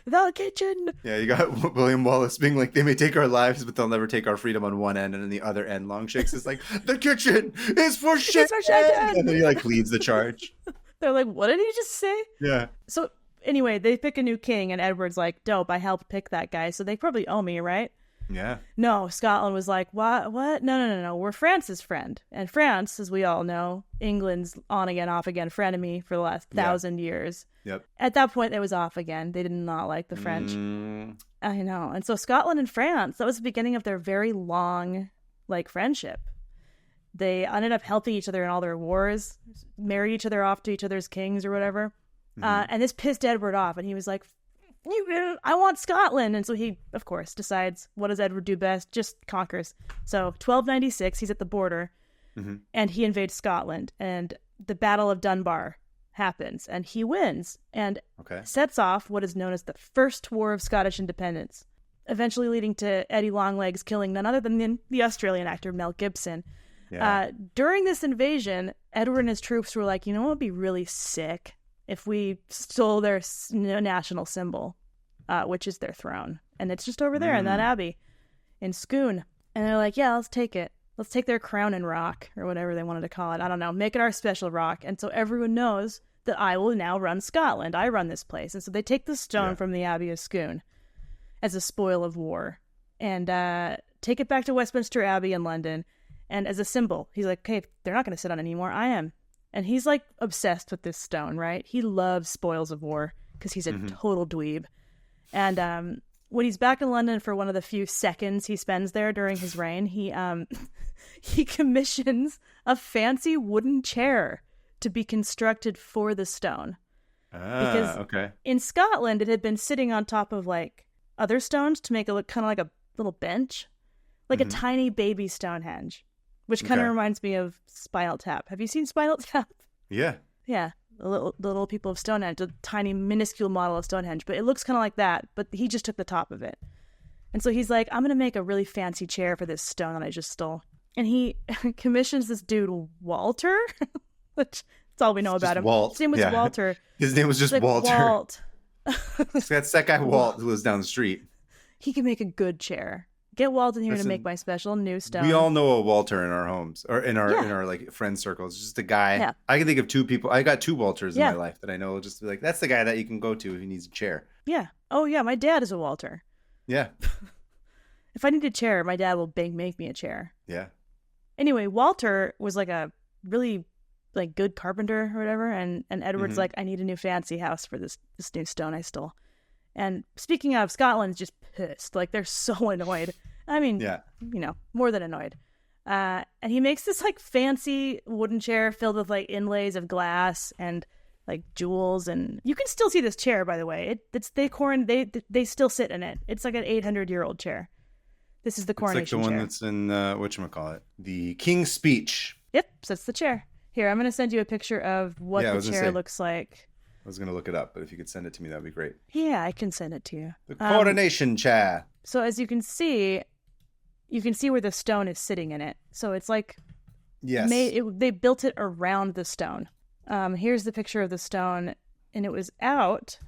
[SPEAKER 2] The kitchen.
[SPEAKER 1] Yeah, you got William Wallace being like, they may take our lives, but they'll never take our freedom on one end. And on the other end, Longshanks is like, the kitchen is for shitting. And then he leads the charge.
[SPEAKER 2] They're like, what did he just say?
[SPEAKER 1] Yeah.
[SPEAKER 2] So anyway, they pick a new king, and Edward's like, dope, I helped pick that guy, so they probably owe me, right?
[SPEAKER 1] Yeah.
[SPEAKER 2] No, Scotland was like, what? No. We're France's friend. And France, as we all know, England's on again, off again frenemy for the last 1,000 years.
[SPEAKER 1] Yep.
[SPEAKER 2] At that point, it was off again. They did not like the French. I know. And so Scotland and France, that was the beginning of their very long, friendship. They ended up helping each other in all their wars, married each other off to each other's kings or whatever. And this pissed Edward off, and he was like, I want Scotland. And so he, of course, decides, what does Edward do best? Just conquers. So 1296, he's at the border, and he invades Scotland, and the Battle of Dunbar happens, and he wins, and sets off what is known as the First War of Scottish Independence, eventually leading to Eddie Longlegs killing none other than the Australian actor Mel Gibson.
[SPEAKER 1] Yeah.
[SPEAKER 2] During this invasion, Edward and his troops were like, you know what would be really sick? If we stole their national symbol, which is their throne. And it's just over there in that abbey in Scone. And they're like, yeah, let's take it. Let's take their crown and rock, or whatever they wanted to call it. I don't know. Make it our special rock. And so everyone knows that I will now run Scotland. I run this place. And so they take the stone from the Abbey of Scone as a spoil of war and take it back to Westminster Abbey in London. And as a symbol, he's like, okay, they're not going to sit on it anymore. I am. And he's obsessed with this stone, right? He loves spoils of war because he's a total dweeb. And when he's back in London for one of the few seconds he spends there during his reign, he commissions a fancy wooden chair to be constructed for the stone. Because in Scotland, it had been sitting on top of other stones to make it look kind of like a little bench, like a tiny baby Stonehenge. Which kind of reminds me of Spinal Tap. Have you seen Spinal Tap?
[SPEAKER 1] Yeah.
[SPEAKER 2] Yeah. The little people of Stonehenge, a tiny, minuscule model of Stonehenge. But it looks kind of like that, but he just took the top of it. And so he's like, I'm going to make a really fancy chair for this stone that I just stole. And he commissions this dude, Walter, which that's all we know about him.
[SPEAKER 1] Walt.
[SPEAKER 2] His name was Walter.
[SPEAKER 1] His name was just Walter.
[SPEAKER 2] Walt.
[SPEAKER 1] That's that guy Walt who lives down the street.
[SPEAKER 2] He can make a good chair. Get Walt in here to make my special new stone.
[SPEAKER 1] We all know a Walter in our homes or in our friend circles. Just a guy. Yeah. I can think of two people. I got two Walters in my life that I know. Just be that's the guy that you can go to if he needs a chair.
[SPEAKER 2] Yeah. Oh yeah, my dad is a Walter.
[SPEAKER 1] Yeah.
[SPEAKER 2] If I need a chair, my dad will make me a chair.
[SPEAKER 1] Yeah.
[SPEAKER 2] Anyway, Walter was a really good carpenter or whatever, and Edward's like, I need a new fancy house for this new stone I stole. And speaking of, Scotland's just pissed. They're so annoyed. I mean, more than annoyed. And he makes this fancy wooden chair filled with inlays of glass and jewels, and you can still see this chair, by the way. They still sit in it. It's an 800-year-old chair. This is the coronation chair.
[SPEAKER 1] It's the one that's in whatchamacallit, the King's Speech.
[SPEAKER 2] Yep, so it's the chair. Here, I'm going to send you a picture of what the chair looks like.
[SPEAKER 1] I was going to look it up, but if you could send it to me, that would be great.
[SPEAKER 2] Yeah, I can send it to you.
[SPEAKER 1] The coronation chair.
[SPEAKER 2] So as you can see where the stone is sitting in it. So it's
[SPEAKER 1] yes,
[SPEAKER 2] they built it around the stone. Here's the picture of the stone, and it was out.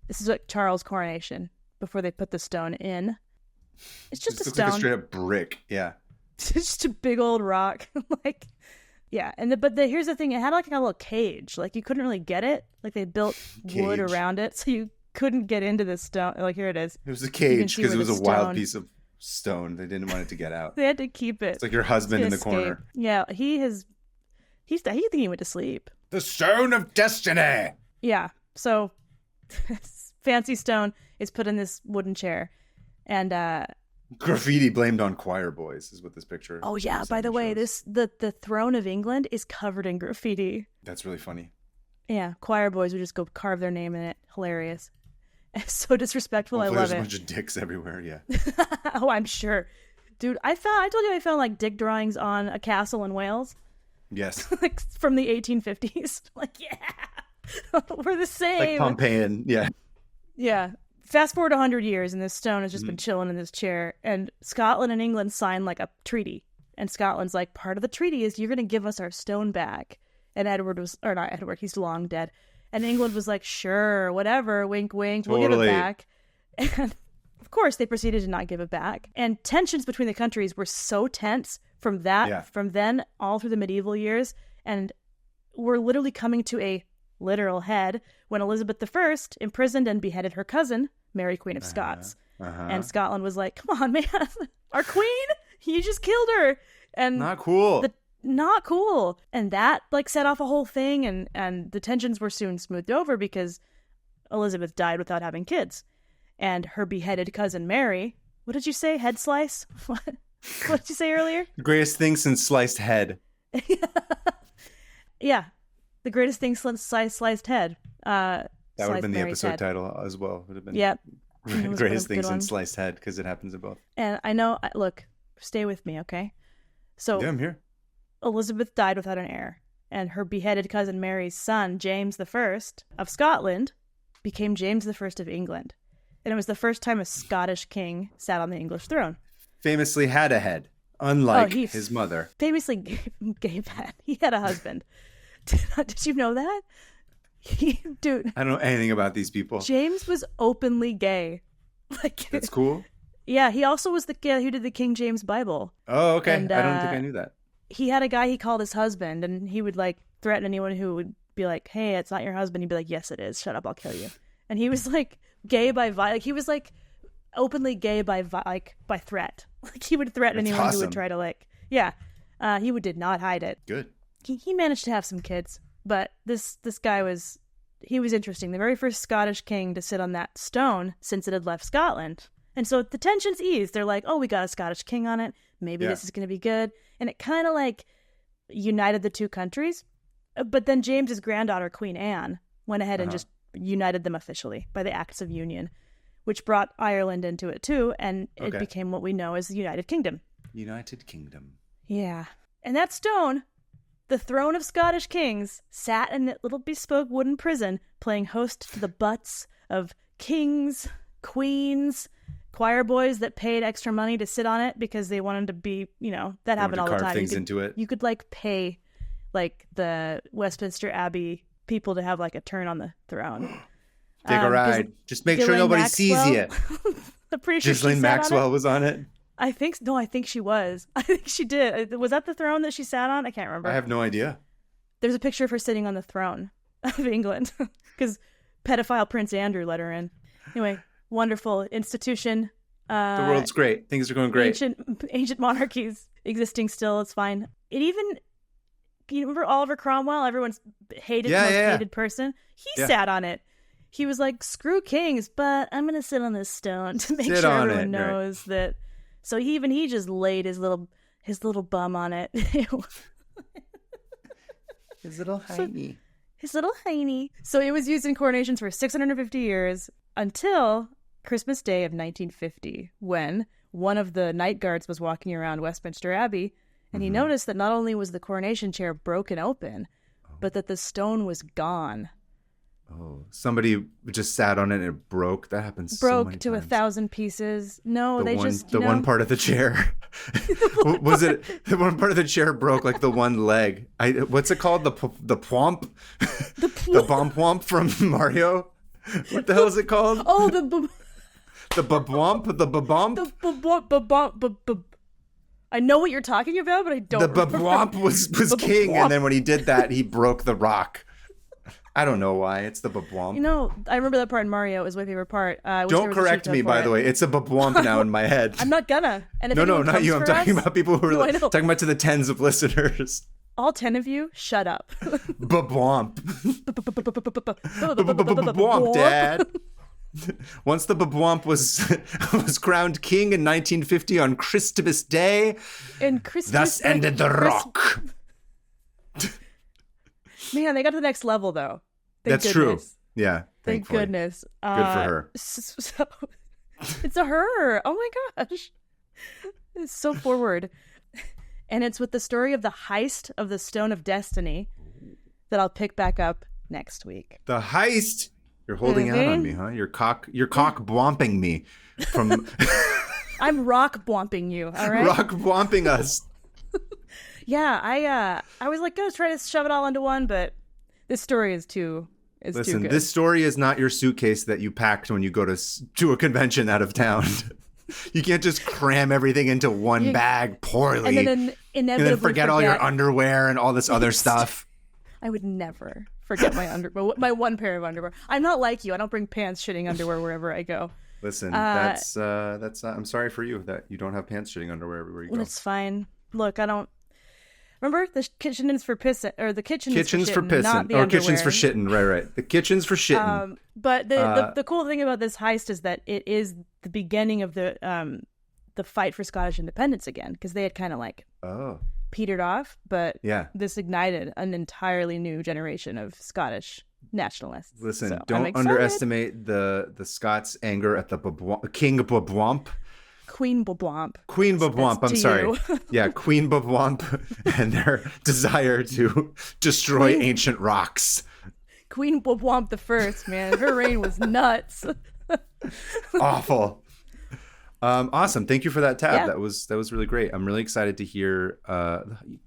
[SPEAKER 2] This is Charles' coronation before they put the stone in. It's just a stone.
[SPEAKER 1] Like a straight up brick. Yeah.
[SPEAKER 2] It's just a big old rock. Yeah, but here's the thing: it had a little cage. You couldn't really get it. They built wood around it, so you couldn't get into the stone. Here it is.
[SPEAKER 1] It was a cage because it was a wild piece of stone. They didn't want it to get out.
[SPEAKER 2] They had to keep it.
[SPEAKER 1] It's like your husband in the corner.
[SPEAKER 2] Yeah, I think he went to sleep.
[SPEAKER 1] The Stone of Destiny.
[SPEAKER 2] Yeah. So, fancy stone is put in this wooden chair, and
[SPEAKER 1] graffiti blamed on choir boys is what this picture.
[SPEAKER 2] Oh yeah, by the way, the throne of England is covered in graffiti.
[SPEAKER 1] That's really funny.
[SPEAKER 2] Yeah, choir boys would just go carve their name in it. Hilarious. So disrespectful.
[SPEAKER 1] Hopefully
[SPEAKER 2] I love
[SPEAKER 1] there's
[SPEAKER 2] it.
[SPEAKER 1] a bunch of dicks everywhere. Yeah.
[SPEAKER 2] Oh, I'm sure. Dude, I told you I found like dick drawings on a castle in Wales.
[SPEAKER 1] Yes.
[SPEAKER 2] Like from the 1850s. Like, yeah, we're the same.
[SPEAKER 1] Like Pompeian. Yeah.
[SPEAKER 2] Yeah. Fast forward 100 years and this stone has just been chilling in this chair. And Scotland and England signed like a treaty. And Scotland's like, part of the treaty is you're going to give us our stone back. And not Edward, he's long dead. And England was like, sure, whatever, wink, wink, we'll give it back. And of course, they proceeded to not give it back. And tensions between the countries were so tense from then all through the medieval years. And we're literally coming to a literal head when Elizabeth I imprisoned and beheaded her cousin, Mary, Queen of Scots. And Scotland was like, come on, man, our queen? You just killed her. And
[SPEAKER 1] not cool.
[SPEAKER 2] Not cool. And that like set off a whole thing, and the tensions were soon smoothed over because Elizabeth died without having kids. And her beheaded cousin Mary, what did you say? Head slice? What did you say earlier?
[SPEAKER 1] Greatest thing since sliced head.
[SPEAKER 2] Yeah. The greatest thing since sliced head.
[SPEAKER 1] That would have been the
[SPEAKER 2] Mary's
[SPEAKER 1] episode
[SPEAKER 2] head.
[SPEAKER 1] title as well. Would have been
[SPEAKER 2] Yep.
[SPEAKER 1] greatest thing since sliced head, because it happens in both.
[SPEAKER 2] And I know, look, stay with me, okay? So
[SPEAKER 1] yeah, I'm here.
[SPEAKER 2] Elizabeth died without an heir, and her beheaded cousin Mary's son, James I of Scotland, became James I of England. And it was the first time a Scottish king sat on the English throne.
[SPEAKER 1] Famously had a head, unlike his mother.
[SPEAKER 2] Famously gave head. He had a husband. Did you know that? Dude.
[SPEAKER 1] I don't know anything about these people.
[SPEAKER 2] James was openly gay. Like,
[SPEAKER 1] that's cool.
[SPEAKER 2] Yeah, he also was the guy who did the King James Bible.
[SPEAKER 1] Oh, okay. And, I don't think I knew that.
[SPEAKER 2] He had a guy he called his husband, and he would like threaten anyone who would be like, hey, it's not your husband. He'd be like, yes, it is. Shut up, I'll kill you. And he was like gay by like he was like openly gay by threat. Like he would threaten anyone who would try to like, yeah. He did not hide it.
[SPEAKER 1] Good.
[SPEAKER 2] He managed to have some kids, but this guy was interesting. The very first Scottish king to sit on that stone since it had left Scotland. And so the tensions eased. They're like, oh, we got a Scottish king on it. Maybe this is going to be good. And it kind of like united the two countries. But then James's granddaughter, Queen Anne, went ahead and just united them officially by the Acts of Union, which brought Ireland into it too. And it became what we know as the United Kingdom.
[SPEAKER 1] United Kingdom.
[SPEAKER 2] Yeah. And that stone, the throne of Scottish kings, sat in that little bespoke wooden prison playing host to the butts of kings, queens, choir boys that paid extra money to sit on it because they wanted to be, that happened all the time.
[SPEAKER 1] Things into it.
[SPEAKER 2] You could like pay like the Westminster Abbey people to have like a turn on the throne.
[SPEAKER 1] Take a ride. Just make sure nobody sees you.
[SPEAKER 2] I'm pretty sure
[SPEAKER 1] Ghislaine Maxwell was on it.
[SPEAKER 2] I think she was. I think she did. Was that the throne that she sat on? I can't remember.
[SPEAKER 1] I have no idea.
[SPEAKER 2] There's a picture of her sitting on the throne of England because pedophile Prince Andrew let her in. Anyway, wonderful institution.
[SPEAKER 1] The world's great. Things are going great.
[SPEAKER 2] Ancient monarchies existing still. It's fine. It even, you remember Oliver Cromwell? Everyone's hated person. He sat on it. He was like, screw kings, but I'm going to sit on this stone to make sure everyone knows that. So he just laid his little bum on it.
[SPEAKER 1] His little hiney.
[SPEAKER 2] His little hiney. So it was used in coronations for 650 years until Christmas Day of 1950, when one of the night guards was walking around Westminster Abbey, and he noticed that not only was the coronation chair broken open, but that the stone was gone.
[SPEAKER 1] Oh, somebody just sat on it and it broke. That happens so many
[SPEAKER 2] to
[SPEAKER 1] times.
[SPEAKER 2] 1,000 pieces. No,
[SPEAKER 1] one part of the chair. Was it the one part of the chair broke, like the one leg? What's it called? The pwomp? The bomb pwomp from Mario? What the hell is it called?
[SPEAKER 2] Oh,
[SPEAKER 1] the babomp? The
[SPEAKER 2] babomp? I know what you're talking about, but I don't.
[SPEAKER 1] The babomp was king, and then when he did that, he broke the rock. I don't know why. It's the babwomp.
[SPEAKER 2] I remember that part in Mario. It was my favorite part.
[SPEAKER 1] Don't correct me, by the way. It's a babwomp now in my head.
[SPEAKER 2] I'm not gonna. And if
[SPEAKER 1] no, not you. I'm talking about people who are talking about to the tens of listeners.
[SPEAKER 2] All 10 of you, shut up.
[SPEAKER 1] Babwomp. Babwomp, Dad. Once the babwomp was crowned king in 1950 on Christmas Day, thus ended the rock.
[SPEAKER 2] Man, they got to the next level, though.
[SPEAKER 1] That's true. Yeah.
[SPEAKER 2] Thank
[SPEAKER 1] Thankfully.
[SPEAKER 2] goodness.
[SPEAKER 1] Good for her.
[SPEAKER 2] So, it's a her. Oh my gosh. It's so forward. And it's with the story of the heist of the Stone of Destiny that I'll pick back up next week.
[SPEAKER 1] The heist. You're holding out on me, huh? You're cock bwomping me from
[SPEAKER 2] I'm rock bwomping you, all right?
[SPEAKER 1] rock bwomping us.
[SPEAKER 2] Yeah, I was like, go try to shove it all into one, but this story is too
[SPEAKER 1] Listen,
[SPEAKER 2] good.
[SPEAKER 1] this story is not your suitcase that you packed when you go to a convention out of town. You can't just cram everything into one bag poorly
[SPEAKER 2] and then inevitably
[SPEAKER 1] and then forget all your underwear and all this other stuff.
[SPEAKER 2] I would never forget my one pair of underwear. I'm not like you. I don't bring pants shitting underwear wherever I go.
[SPEAKER 1] Listen, that's I'm sorry for you that you don't have pants shitting underwear everywhere you go.
[SPEAKER 2] It's fine. Look, I don't. Remember, the kitchen is for pissing, or the kitchen's for
[SPEAKER 1] pissing,
[SPEAKER 2] not the
[SPEAKER 1] or
[SPEAKER 2] underwear.
[SPEAKER 1] kitchen's for shitting. Right. The kitchen's for shitting.
[SPEAKER 2] But the cool thing about this heist is that it is the beginning of the fight for Scottish independence again, because they had kind of like petered off, but this ignited an entirely new generation of Scottish nationalists.
[SPEAKER 1] Listen,
[SPEAKER 2] so
[SPEAKER 1] don't underestimate the Scots' anger at the King Bobwomp.
[SPEAKER 2] Queen Bobwomp.
[SPEAKER 1] Queen Bobwomp, I'm sorry. Yeah, Queen Bobwomp and their desire to destroy ancient rocks.
[SPEAKER 2] Queen Bobwomp the First, man. Her reign was nuts.
[SPEAKER 1] Awful. Awesome. Thank you for that tab. Yeah. That was really great. I'm really excited to hear.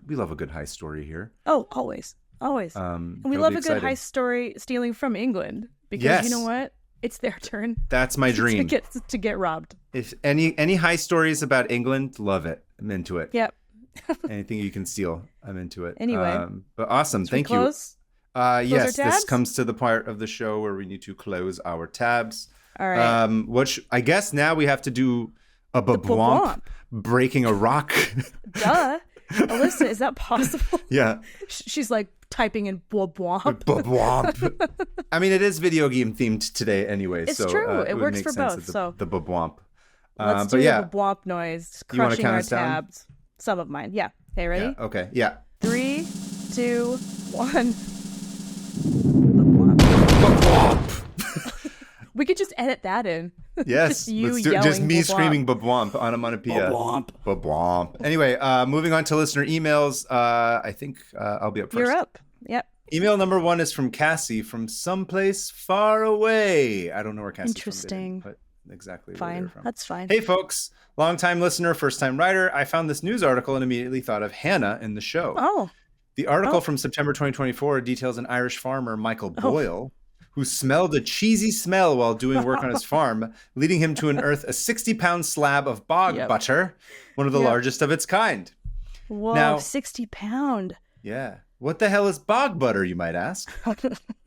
[SPEAKER 1] We love a good heist story here.
[SPEAKER 2] Oh, always. And we love a good heist story stealing from England because you know what? It's their turn.
[SPEAKER 1] That's my dream.
[SPEAKER 2] to get robbed.
[SPEAKER 1] If any heist stories about England, love it. I'm into it.
[SPEAKER 2] Yep.
[SPEAKER 1] Anything you can steal, I'm into it.
[SPEAKER 2] Anyway.
[SPEAKER 1] But awesome. Thank you. Close yes, this comes to the part of the show where we need to close our tabs.
[SPEAKER 2] All right.
[SPEAKER 1] Which I guess now we have to do a babwomp breaking a rock.
[SPEAKER 2] Duh. Alyssa, is that possible?
[SPEAKER 1] Yeah.
[SPEAKER 2] She's like typing in babwomp.
[SPEAKER 1] Babwomp. I mean, it is video game themed today anyway.
[SPEAKER 2] It's
[SPEAKER 1] so,
[SPEAKER 2] true.
[SPEAKER 1] It
[SPEAKER 2] works for both.
[SPEAKER 1] The babwomp.
[SPEAKER 2] Let's do the babwomp noise, crushing our tabs. Down? Some of mine. Yeah. Okay, ready?
[SPEAKER 1] Yeah. Okay. Yeah.
[SPEAKER 2] 3, 2, 1.
[SPEAKER 1] Babwomp.
[SPEAKER 2] We could just edit that in.
[SPEAKER 1] Yes, just me screaming babwomp onomatopoeia. Babwomp. Anyway, moving on to listener emails. I think I'll be up first.
[SPEAKER 2] You're up. Yep.
[SPEAKER 1] Email number 1 is from Cassie from someplace far away. I don't know where Cassie's
[SPEAKER 2] Interesting.
[SPEAKER 1] from. But exactly
[SPEAKER 2] fine.
[SPEAKER 1] Where they're from.
[SPEAKER 2] That's fine.
[SPEAKER 1] Hey, folks. Long-time listener, first-time writer. I found this news article and immediately thought of Hannah in the show.
[SPEAKER 2] Oh.
[SPEAKER 1] The article from September 2024 details an Irish farmer, Michael Boyle, who smelled a cheesy smell while doing work on his farm, leading him to unearth a 60-pound slab of bog butter, one of the largest of its kind.
[SPEAKER 2] Whoa,
[SPEAKER 1] now,
[SPEAKER 2] 60-pound.
[SPEAKER 1] Yeah. What the hell is bog butter, you might ask?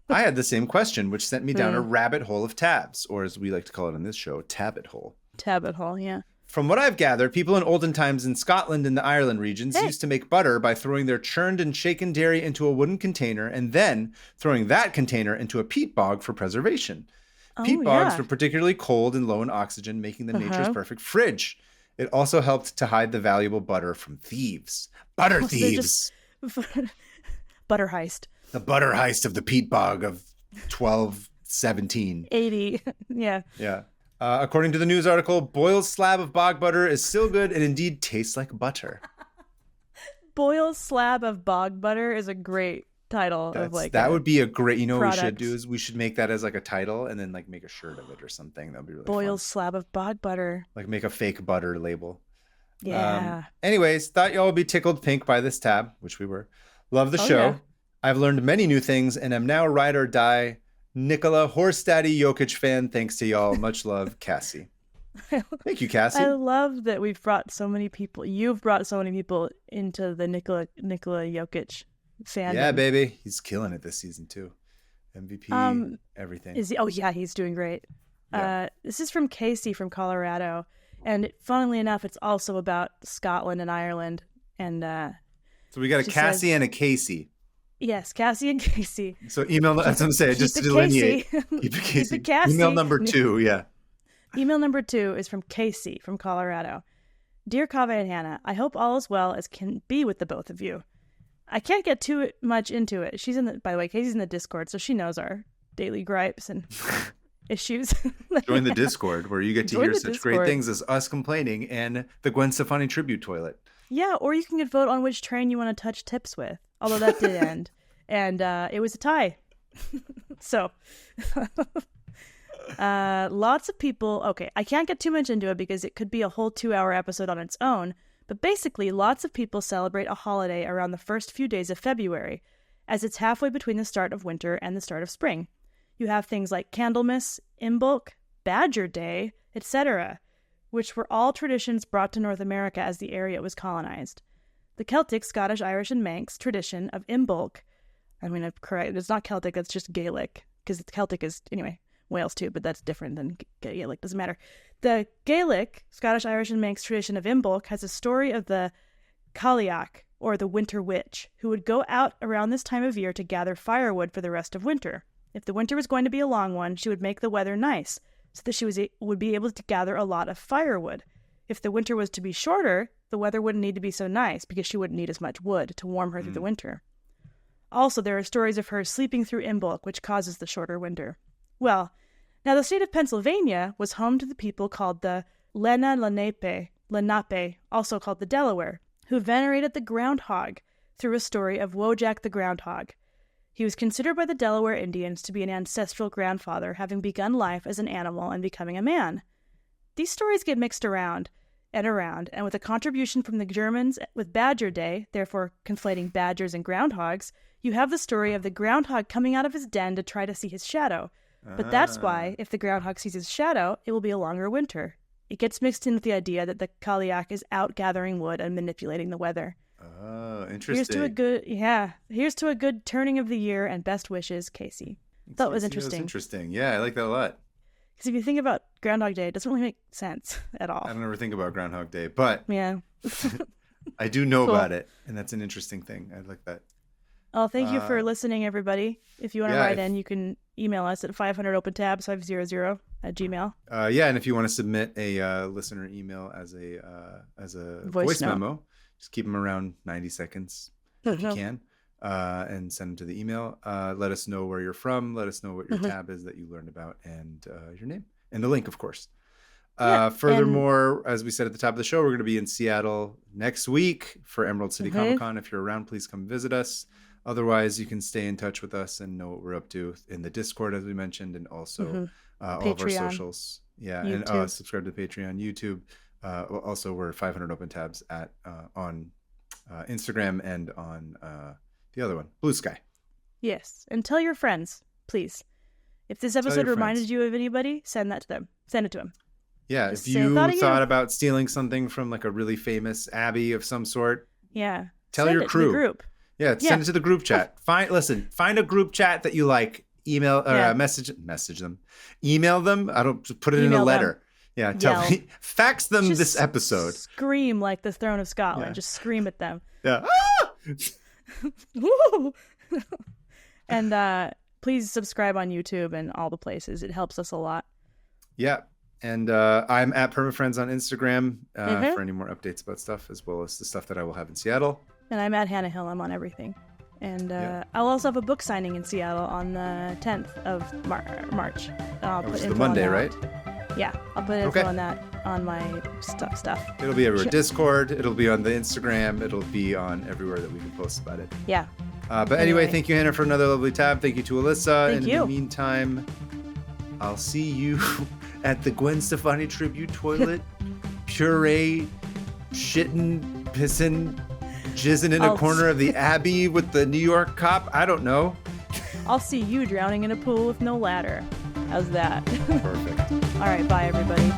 [SPEAKER 1] I had the same question, which sent me down a rabbit hole of tabs, or as we like to call it on this show, tabbit hole.
[SPEAKER 2] Tabbit hole, yeah.
[SPEAKER 1] From what I've gathered, people in olden times in Scotland and the Ireland regions used to make butter by throwing their churned and shaken dairy into a wooden container and then throwing that container into a peat bog for preservation. Peat bogs were particularly cold and low in oxygen, making them nature's perfect fridge. It also helped to hide the valuable butter from thieves. Butter thieves!
[SPEAKER 2] Butter heist.
[SPEAKER 1] The butter heist of the peat bog of 1217.
[SPEAKER 2] 80, yeah.
[SPEAKER 1] Yeah. According to the news article, Boyle's slab of bog butter is still good and indeed tastes like butter.
[SPEAKER 2] Boyle's slab of bog butter is a great title.
[SPEAKER 1] That would be a great, you know
[SPEAKER 2] product.
[SPEAKER 1] What we should do is we should make that as like a title and then like make a shirt of it or something. That'd be really
[SPEAKER 2] Boyle's
[SPEAKER 1] fun.
[SPEAKER 2] slab of bog butter.
[SPEAKER 1] Like make a fake butter label.
[SPEAKER 2] Yeah.
[SPEAKER 1] Anyways, thought y'all would be tickled pink by this tab, which we were. Love the show. Yeah. I've learned many new things and am now a ride or die Nikola Horse Daddy Jokic fan. Thanks to y'all. Much love, Cassie. Thank you, Cassie.
[SPEAKER 2] I love that we've brought so many people. You've brought so many people into the Nikola Jokic fandom.
[SPEAKER 1] Yeah, baby. He's killing it this season too. MVP, everything.
[SPEAKER 2] Is he? Oh yeah, he's doing great.
[SPEAKER 1] Yeah.
[SPEAKER 2] This is from Casey from Colorado, and funnily enough, it's also about Scotland and Ireland. And
[SPEAKER 1] so we got a Cassie and a Casey.
[SPEAKER 2] Yes, Cassie and Casey.
[SPEAKER 1] So email, that's what I'm saying, just to delineate. Keep it Casey.
[SPEAKER 2] Keep it Cassie.
[SPEAKER 1] Email number 2, yeah.
[SPEAKER 2] Email number 2 is from Casey from Colorado. Dear Kaveh and Hannah, I hope all is well as can be with the both of you. I can't get too much into it. By the way, Casey's in the Discord, so she knows our daily gripes and issues.
[SPEAKER 1] Join the Discord where you get to hear such
[SPEAKER 2] Discord.
[SPEAKER 1] great things as us complaining and the Gwen Stefani tribute toilet.
[SPEAKER 2] Yeah, or you can vote on which train you want to touch tips with. Although that did end. And it was a tie. So, lots of people... Okay, I can't get too much into it because it could be a whole 2-hour episode on its own. But basically, lots of people celebrate a holiday around the first few days of February, as it's halfway between the start of winter and the start of spring. You have things like Candlemas, Imbolc, Badger Day, etc., which were all traditions brought to North America as the area was colonized. The Celtic, Scottish, Irish, and Manx tradition of Imbolc, I'm going to correct, it's not Celtic, it's just Gaelic, because Celtic is, anyway, Wales too, but that's different than Gaelic, doesn't matter. The Gaelic, Scottish, Irish, and Manx tradition of Imbolc has a story of the Cailleach, or the Winter Witch, who would go out around this time of year to gather firewood for the rest of winter. If the winter was going to be a long one, she would make the weather nice, so that she would be able to gather a lot of firewood. If the winter was to be shorter, the weather wouldn't need to be so nice because she wouldn't need as much wood to warm her through the winter. Also, there are stories of her sleeping through Imbolc, which causes the shorter winter. Well, now the state of Pennsylvania was home to the people called the Lenape, also called the Delaware, who venerated the Groundhog through a story of Wojak the Groundhog. He was considered by the Delaware Indians to be an ancestral grandfather, having begun life as an animal and becoming a man. These stories get mixed around, and with a contribution from the Germans with Badger Day, therefore conflating badgers and groundhogs, you have the story of the groundhog coming out of his den to try to see his shadow. But that's why, if the groundhog sees his shadow, it will be a longer winter. It gets mixed in with the idea that the Cailleach is out gathering wood and manipulating the weather.
[SPEAKER 1] Oh, interesting.
[SPEAKER 2] Here's to a good turning of the year and best wishes, Casey. Thought it was interesting.
[SPEAKER 1] That was interesting. Yeah, I like that a lot.
[SPEAKER 2] Because if you think about Groundhog Day, it doesn't really make sense at all.
[SPEAKER 1] I don't ever think about Groundhog Day, but
[SPEAKER 2] yeah,
[SPEAKER 1] I do know about it, and that's an interesting thing. I like that.
[SPEAKER 2] Oh, thank you for listening, everybody. If you want to write in, you can email us at 500opentabs500@gmail.
[SPEAKER 1] And if you want to submit a listener email as a voice memo, just keep them around 90 seconds if you can, and send them to the email. Let us know where you're from. Let us know what your tab is that you learned about, and your name and the link, of course. Furthermore, as we said at the top of the show, we're going to be in Seattle next week for Emerald City Comic Con. If you're around, please come visit us. Otherwise, you can stay in touch with us and know what we're up to in the Discord, as we mentioned, and also all of our socials. Yeah, YouTube. And subscribe to the Patreon, YouTube. Also, we're 500 Open Tabs on Instagram and on the other one, Blue Sky.
[SPEAKER 2] Yes, and tell your friends, please. If this episode reminded you of anybody, send that to them. Send it to them.
[SPEAKER 1] Yeah, if you thought about stealing something from like a really famous abbey of some sort, tell your crew.
[SPEAKER 2] To the group.
[SPEAKER 1] Yeah, send it to the group chat. Find a group chat that you like. Email or message them. Email them. I don't put it in a letter. Them. Yeah, fax them this episode.
[SPEAKER 2] Scream like the Throne of Scotland. Yeah. Just scream at them.
[SPEAKER 1] Yeah.
[SPEAKER 2] And please subscribe on YouTube and all the places. It helps us a lot.
[SPEAKER 1] Yeah. And I'm at PermaFriends on Instagram for any more updates about stuff, as well as the stuff that I will have in Seattle.
[SPEAKER 2] And I'm at Hannah Hillam on everything. And I'll also have a book signing in Seattle on the 10th of March. I'll put
[SPEAKER 1] the Monday, right?
[SPEAKER 2] Yeah, I'll put info on that on my stuff.
[SPEAKER 1] It'll be everywhere. Discord. It'll be on the Instagram. It'll be on everywhere that we can post about it.
[SPEAKER 2] Yeah.
[SPEAKER 1] But anyway, thank you, Hannah, for another lovely tab. Thank you to Alyssa.
[SPEAKER 2] Thank you.
[SPEAKER 1] In the meantime, I'll see you at the Gwen Stefani tribute toilet. Puree, shitting, pissing, jizzing in a corner of the Abbey with the New York cop. I don't know.
[SPEAKER 2] I'll see you drowning in a pool with no ladder. How's that?
[SPEAKER 1] Perfect.
[SPEAKER 2] All right, bye, everybody.